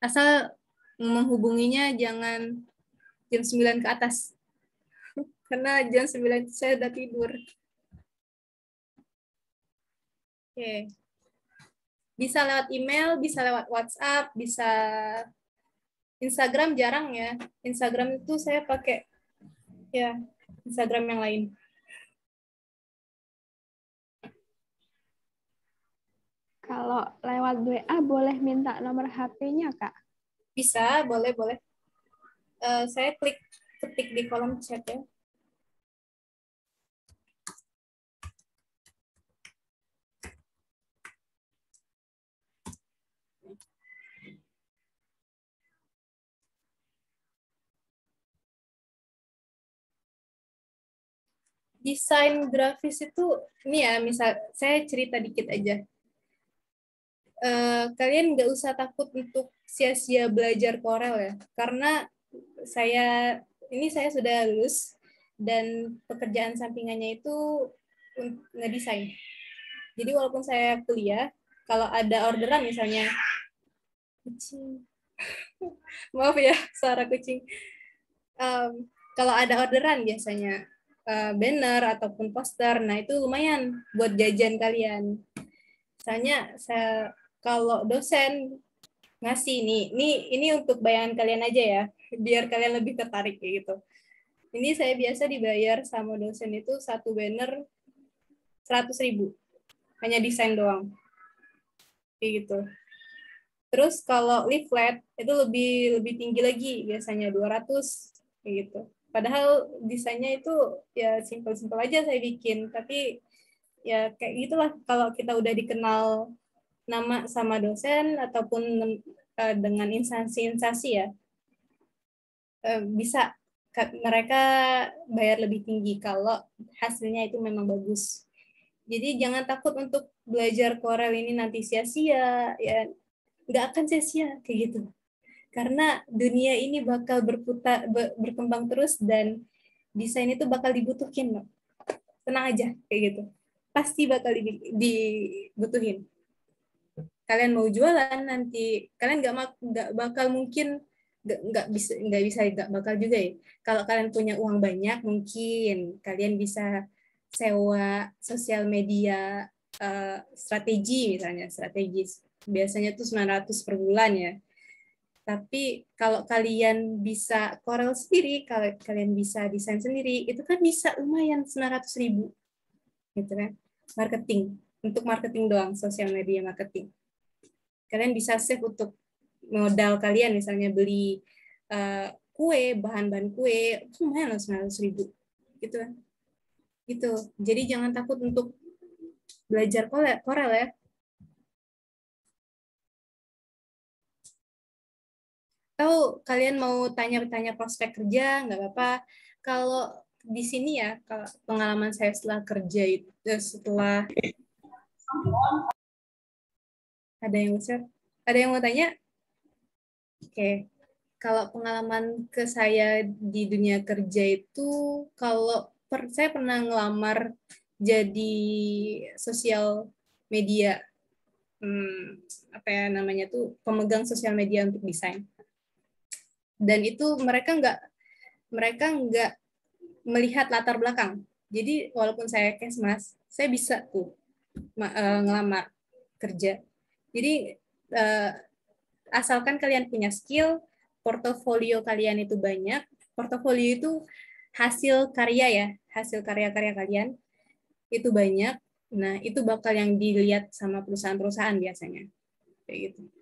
Asal menghubunginya jangan jam 9 ke atas. Karena jam 9 saya udah tidur. Oke. Bisa lewat email, bisa lewat WhatsApp, bisa Instagram jarang ya. Instagram itu saya pakai ya Instagram yang lain. Kalau lewat WA boleh minta nomor HP-nya, Kak? Bisa, boleh. Saya ketik di kolom chat ya. Desain grafis itu, ini ya, misal saya cerita dikit aja. Kalian nggak usah takut untuk sia-sia belajar Corel ya, karena saya sudah lulus dan pekerjaan sampingannya itu ngedesain. Jadi walaupun saya kuliah, kalau ada orderan misalnya kucing, maaf ya suara kucing. Kalau ada orderan biasanya banner ataupun poster, nah itu lumayan buat jajan kalian. Misalnya kalau dosen ngasih ini untuk bayangan kalian aja ya, biar kalian lebih tertarik kayak gitu. Ini saya biasa dibayar sama dosen itu satu banner 100.000, hanya desain doang, kayak gitu. Terus kalau leaflet itu lebih tinggi lagi, biasanya 200 kayak gitu. Padahal desainnya itu ya simpel-simpel aja saya bikin, tapi ya kayak gitulah kalau kita udah dikenal nama sama dosen ataupun dengan instansi-instansi ya, bisa mereka bayar lebih tinggi kalau hasilnya itu memang bagus Jadi jangan takut untuk belajar Corel ini nanti sia-sia, ya nggak akan sia-sia kayak gitu. Karena dunia ini bakal berkembang terus dan desain itu bakal dibutuhin, loh. Tenang aja kayak gitu. Pasti bakal dibutuhin. Kalian mau jualan nanti, kalian nggak bakal mungkin nggak bakal juga ya. Kalau kalian punya uang banyak, mungkin kalian bisa sewa sosial media strategi misalnya, strategis. Biasanya tuh 900 per bulan ya. Tapi kalau kalian bisa Corel sendiri, kalau kalian bisa desain sendiri, itu kan bisa lumayan 900.000 gitu kan. Marketing, untuk marketing doang, sosial media marketing. Kalian bisa save untuk modal kalian, misalnya beli kue, bahan-bahan kue, itu lumayan loh 900.000 gitu kan. Gitu. Jadi jangan takut untuk belajar Corel ya. Atau kalian mau tanya-tanya prospek kerja, nggak apa-apa. Kalau di sini ya, kalau pengalaman saya setelah kerja itu, setelah ada yang mau tanya? Oke. Kalau pengalaman ke saya di dunia kerja itu, kalau saya pernah ngelamar jadi sosial media, apa ya namanya tuh, pemegang sosial media untuk desain. Dan itu mereka nggak melihat latar belakang. Jadi walaupun saya Kesmas, saya bisa tuh ngelamar kerja. Jadi asalkan kalian punya skill, portofolio kalian itu banyak. Portofolio itu hasil karya ya, hasil karya-karya kalian itu banyak. Nah, itu bakal yang dilihat sama perusahaan-perusahaan biasanya. Kayak gitu.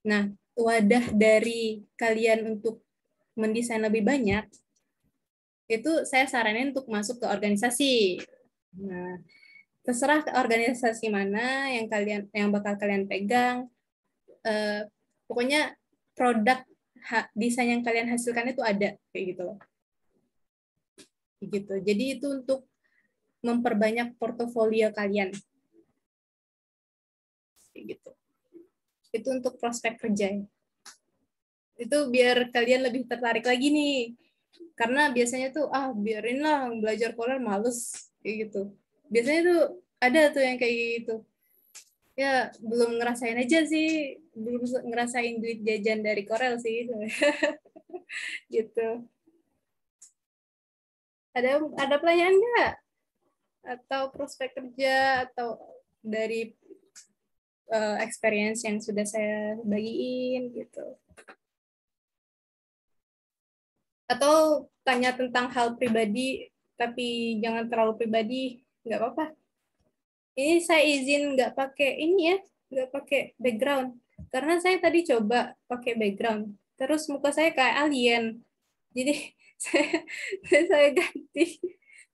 Nah, wadah dari kalian untuk mendesain lebih banyak, itu saya saranin untuk masuk ke organisasi. Nah, terserah ke organisasi mana yang bakal kalian pegang. Pokoknya produk desain yang kalian hasilkan itu ada kayak gitu loh. Gitu. Jadi itu untuk memperbanyak portofolio kalian. Kayak gitu. Itu untuk prospek kerja. Itu biar kalian lebih tertarik lagi nih. Karena biasanya tuh biarin lah belajar Corel males kayak gitu. Biasanya tuh ada tuh yang kayak gitu. Ya belum ngerasain aja sih, belum ngerasain duit jajan dari Corel sih. Gitu. Ada pertanyaan nggak? Atau prospek kerja atau dari experience yang sudah saya bagiin gitu. Atau tanya tentang hal pribadi, tapi jangan terlalu pribadi, nggak apa-apa. Ini saya izin nggak pakai ini ya, nggak pakai background. Karena saya tadi coba pakai background, terus muka saya kayak alien. Jadi saya ganti.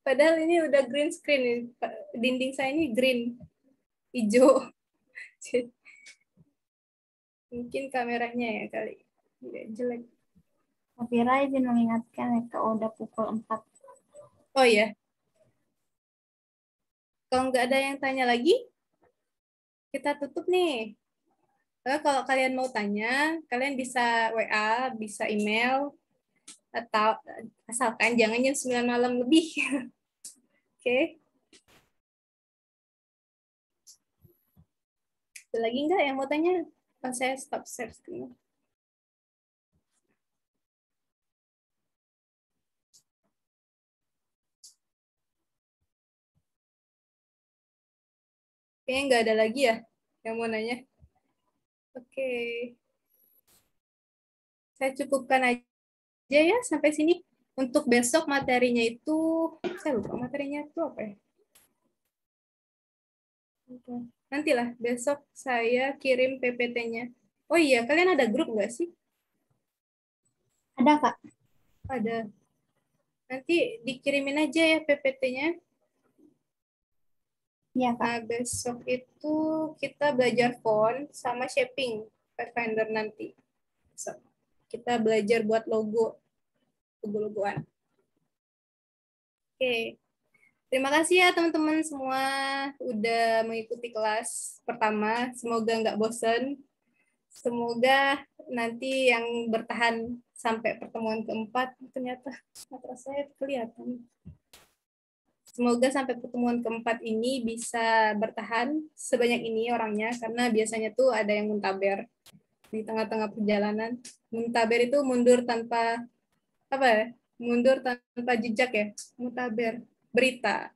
Padahal ini udah green screen, dinding saya ini green, hijau. Mungkin kameranya ya kali, jelek. Safira izin mengingatkan ya, udah pukul 4. Oh iya. Kalau nggak ada yang tanya lagi, kita tutup nih. Kalau kalian mau tanya, kalian bisa WA, bisa email, atau asalkan jangan jam 9 malam lebih. Oke. Ada lagi nggak yang mau tanya? Saya stop share screen. Kayaknya nggak ada lagi ya yang mau nanya. Oke. Saya cukupkan aja ya sampai sini. Untuk besok materinya itu, saya lupa materinya itu apa ya. Nantilah besok saya kirim PPT-nya. Oh iya, kalian ada grup nggak sih? Ada, Kak. Ada. Nanti dikirimin aja ya PPT-nya. Iya, Kak. Nah, besok itu kita belajar font sama shaping Pathfinder nanti. So, kita belajar buat logo-logoan. Oke. Terima kasih ya teman-teman semua udah mengikuti kelas pertama. Semoga nggak bosan. Semoga nanti yang bertahan sampai pertemuan keempat, ternyata mata saya kelihatan. Semoga sampai pertemuan keempat ini bisa bertahan sebanyak ini orangnya, karena biasanya tuh ada yang muntaber di tengah-tengah perjalanan. Muntaber itu mundur tanpa apa ya? Mundur tanpa jejak ya, muntaber berita.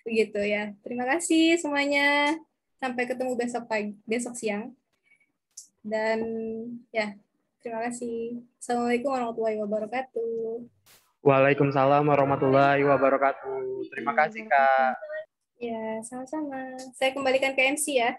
Begitu ya. Terima kasih semuanya. Sampai ketemu besok pagi, besok siang. Dan ya, terima kasih. Assalamualaikum warahmatullahi wabarakatuh. Waalaikumsalam warahmatullahi wabarakatuh. Terima kasih, Kak. Ya, sama-sama. Saya kembalikan ke MC ya.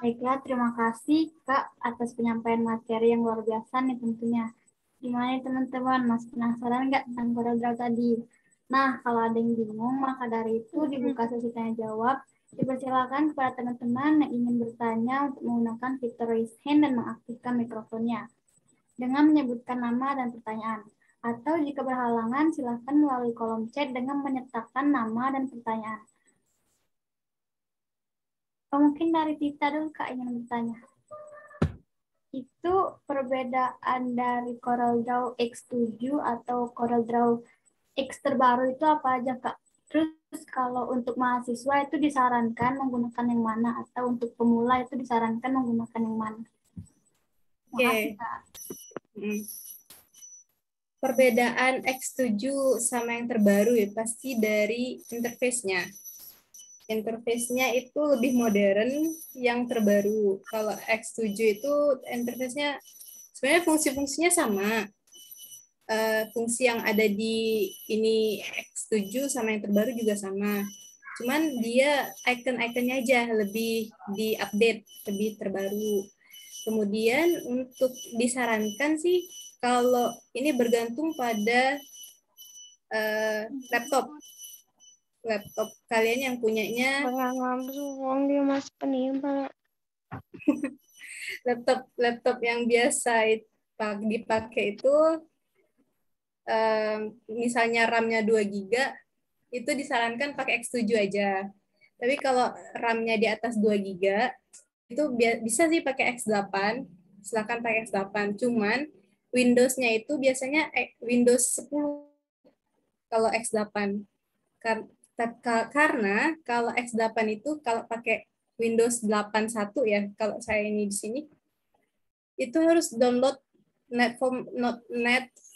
Baiklah, terima kasih Kak atas penyampaian materi yang luar biasa nih tentunya. Gimana nih teman-teman, masih penasaran nggak tentang CorelDRAW tadi? Nah, kalau ada yang bingung, maka dari itu dibuka sesi tanya jawab. Dipersilakan kepada teman-teman yang ingin bertanya untuk menggunakan fitur raise hand dan mengaktifkan mikrofonnya dengan menyebutkan nama dan pertanyaan. Atau jika berhalangan, silakan melalui kolom chat dengan menyertakan nama dan pertanyaan. Mungkin dari Tita dulu Kak ingin bertanya. Itu perbedaan dari CorelDRAW X7 atau CorelDRAW X terbaru itu apa aja Kak? Terus kalau untuk mahasiswa itu disarankan menggunakan yang mana? Atau untuk pemula itu disarankan menggunakan yang mana? Makasih Kak. Perbedaan X7 sama yang terbaru ya pasti dari interface-nya. Interface-nya itu lebih modern, yang terbaru. Kalau X7 itu interface-nya sebenarnya fungsi-fungsinya sama. Fungsi yang ada di ini X7 sama yang terbaru juga sama. Cuman dia icon-iconnya aja lebih di-update, lebih terbaru. Kemudian untuk disarankan sih kalau ini bergantung pada laptop kalian yang punyanya dia masih penimba. laptop yang biasa dipakai itu misalnya RAM-nya 2 GB itu disarankan pakai X7 aja. Tapi kalau RAM-nya di atas 2 GB itu bisa sih pakai X8, silakan pakai X8. Cuman Windows-nya itu biasanya Windows 10 kalau X8. Karena kalau X8 itu kalau pakai Windows 81 ya, kalau saya ini di sini, itu harus download Net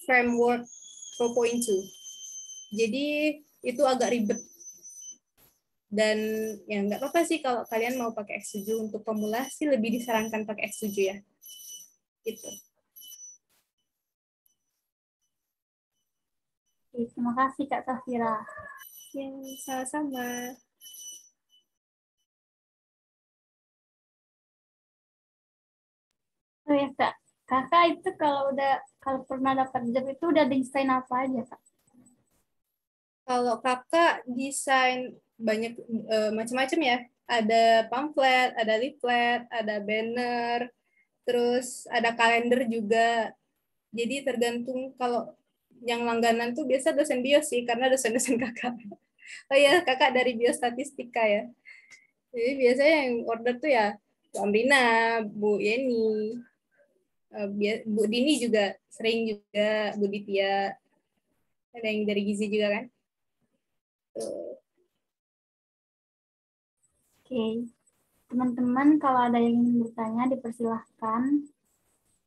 Framework 4.2. Jadi itu agak ribet. Dan ya nggak apa-apa sih kalau kalian mau pakai X7. Untuk pemula sih lebih disarankan pakai X7 ya. Gitu. Terima kasih Kak Safira. Ya, sama-sama. Oh ya Kak, Kakak itu kalau pernah dapat job itu udah desain apa aja Kak? Kalau kakak desain banyak macam-macam ya. Ada pamflet, ada leaflet, ada banner, terus ada kalender juga. Jadi tergantung, kalau yang langganan tuh biasa dosen bios sih, karena dosen-dosen kakak. Oh iya, kakak dari biostatistika ya. Jadi biasanya yang order tuh ya Bu Amrina, Bu Yeni, Bu Dini juga sering juga, Bu Ditya. Ada yang dari Gizi juga kan. Oke, teman-teman kalau ada yang ingin bertanya dipersilahkan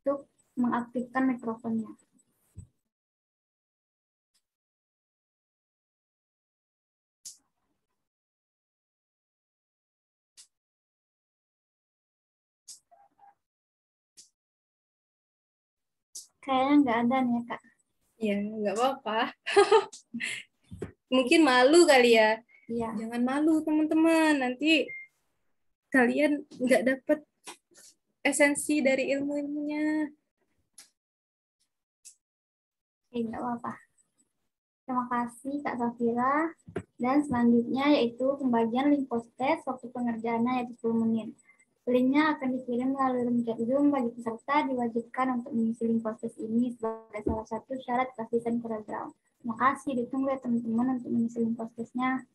untuk mengaktifkan mikrofonnya. Kayaknya nggak ada nih ya Kak. Ya, nggak apa-apa. Mungkin malu kali ya. Iya. Jangan malu teman-teman, nanti kalian nggak dapet esensi dari ilmu-ilmunya. Oke, nggak apa-apa. Terima kasih Kak Safira. Dan selanjutnya yaitu pembagian link post test waktu pengerjaannya yaitu 10 menit. Linknya akan dikirim melalui link chat Zoom. Bagi peserta diwajibkan untuk mengisi link podcast ini sebagai salah satu syarat desain CorelDRAW. Terima kasih, ditunggu ya teman-teman untuk mengisi link podcastnya.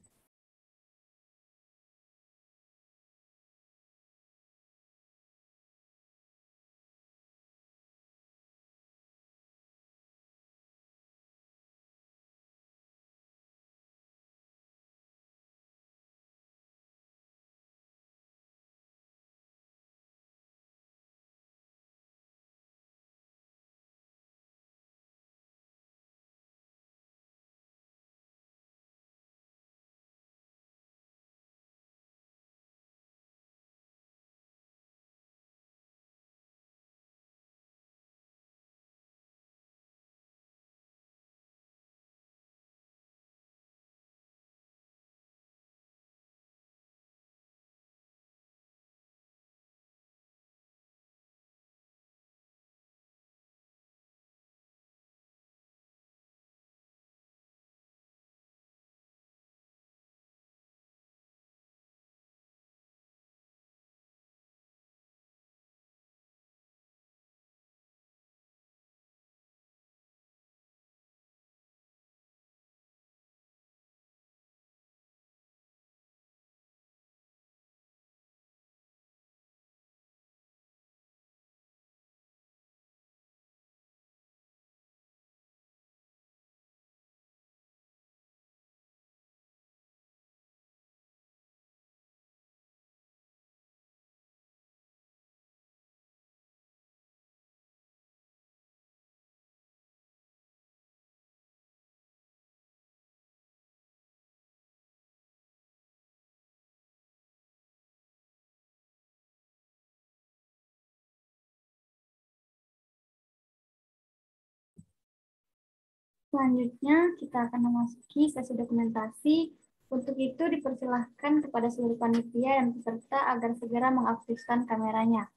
Selanjutnya, kita akan memasuki sesi dokumentasi. Untuk itu, dipersilahkan kepada seluruh panitia dan peserta agar segera mengaktifkan kameranya.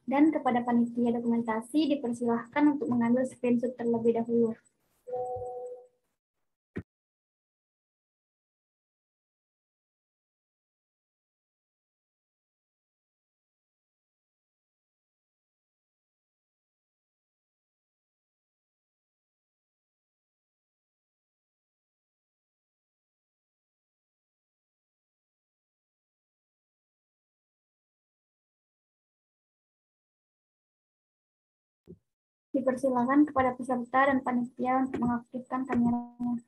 Dan kepada panitia dokumentasi, dipersilahkan untuk mengambil screenshot terlebih dahulu. Dipersilakan kepada peserta dan panitia untuk mengaktifkan kameranya.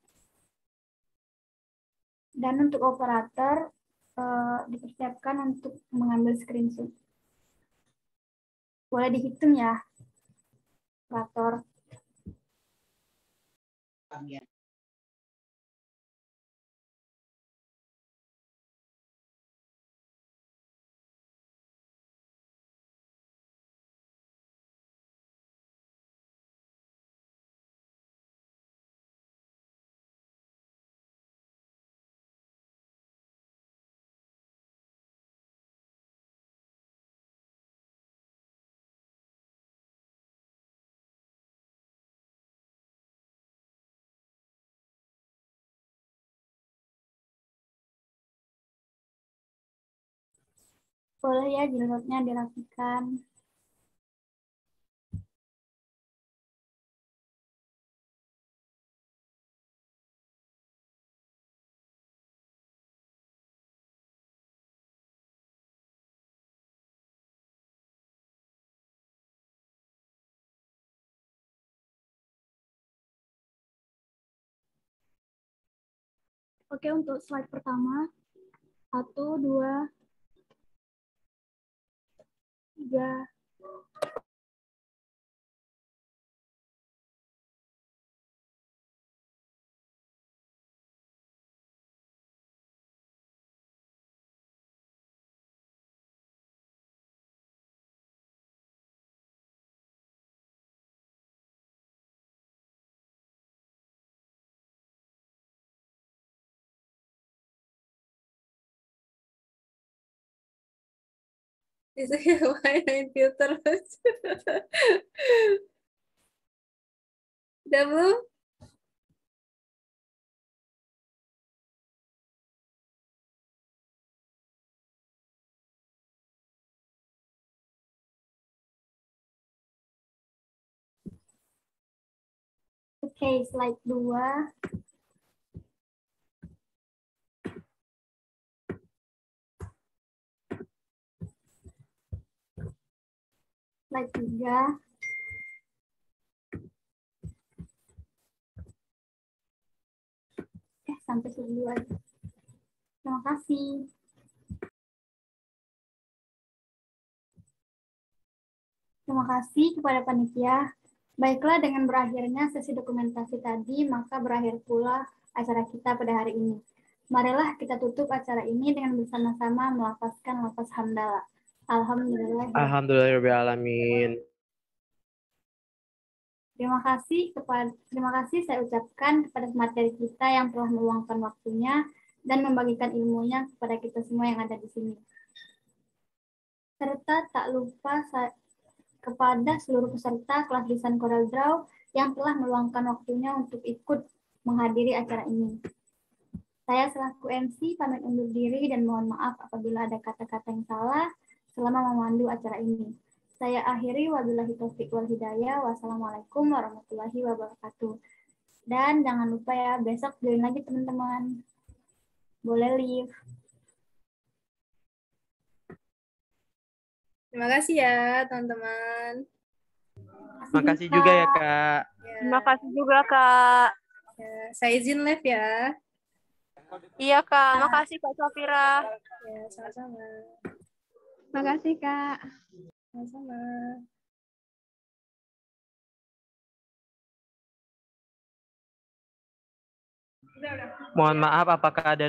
Dan untuk operator, dipersiapkan untuk mengambil screenshot. Boleh dihitung ya, operator. Boleh ya jilbabnya dirapikan. Oke, untuk slide pertama. 1, 2, 3. Itu yang main filter. Udah belum? Oke, slide 2. Slide 3. Sampai slide 2 aja. Terima kasih. Terima kasih kepada panitia. Baiklah, dengan berakhirnya sesi dokumentasi tadi, maka berakhir pula acara kita pada hari ini. Marilah kita tutup acara ini dengan bersama-sama melafazkan lafaz hamdalah. Alhamdulillah. Alhamdulillahirrahmanirrahim. Terima kasih saya ucapkan kepada materi kita yang telah meluangkan waktunya dan membagikan ilmunya kepada kita semua yang ada di sini. Serta tak lupa kepada seluruh peserta kelas desain CorelDRAW yang telah meluangkan waktunya untuk ikut menghadiri acara ini. Saya selaku MC pamit undur diri dan mohon maaf apabila ada kata-kata yang salah selama memandu acara ini. Saya akhiri, wabillahi taufiq wal hidayah. Wassalamualaikum warahmatullahi wabarakatuh. Dan jangan lupa ya, besok join lagi teman-teman. Boleh live. Terima kasih ya, teman-teman. Terima kasih juga ya, Kak. Ya, Terima kasih juga, Kak. ya, saya izin live ya. Iya, Kak. Makasih, Kak Safira. Ya, sama-sama. Makasih, Kak. Sama-sama. Mohon maaf, apakah ada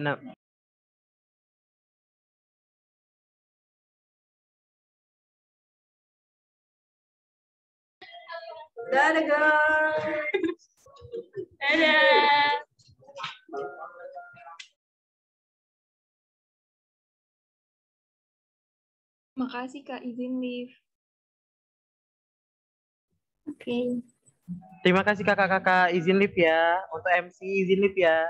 Dadah, guys. Dadah. Makasih Kak, izin live. Oke. Terima kasih kakak-kakak, izin live ya. Untuk MC izin live ya.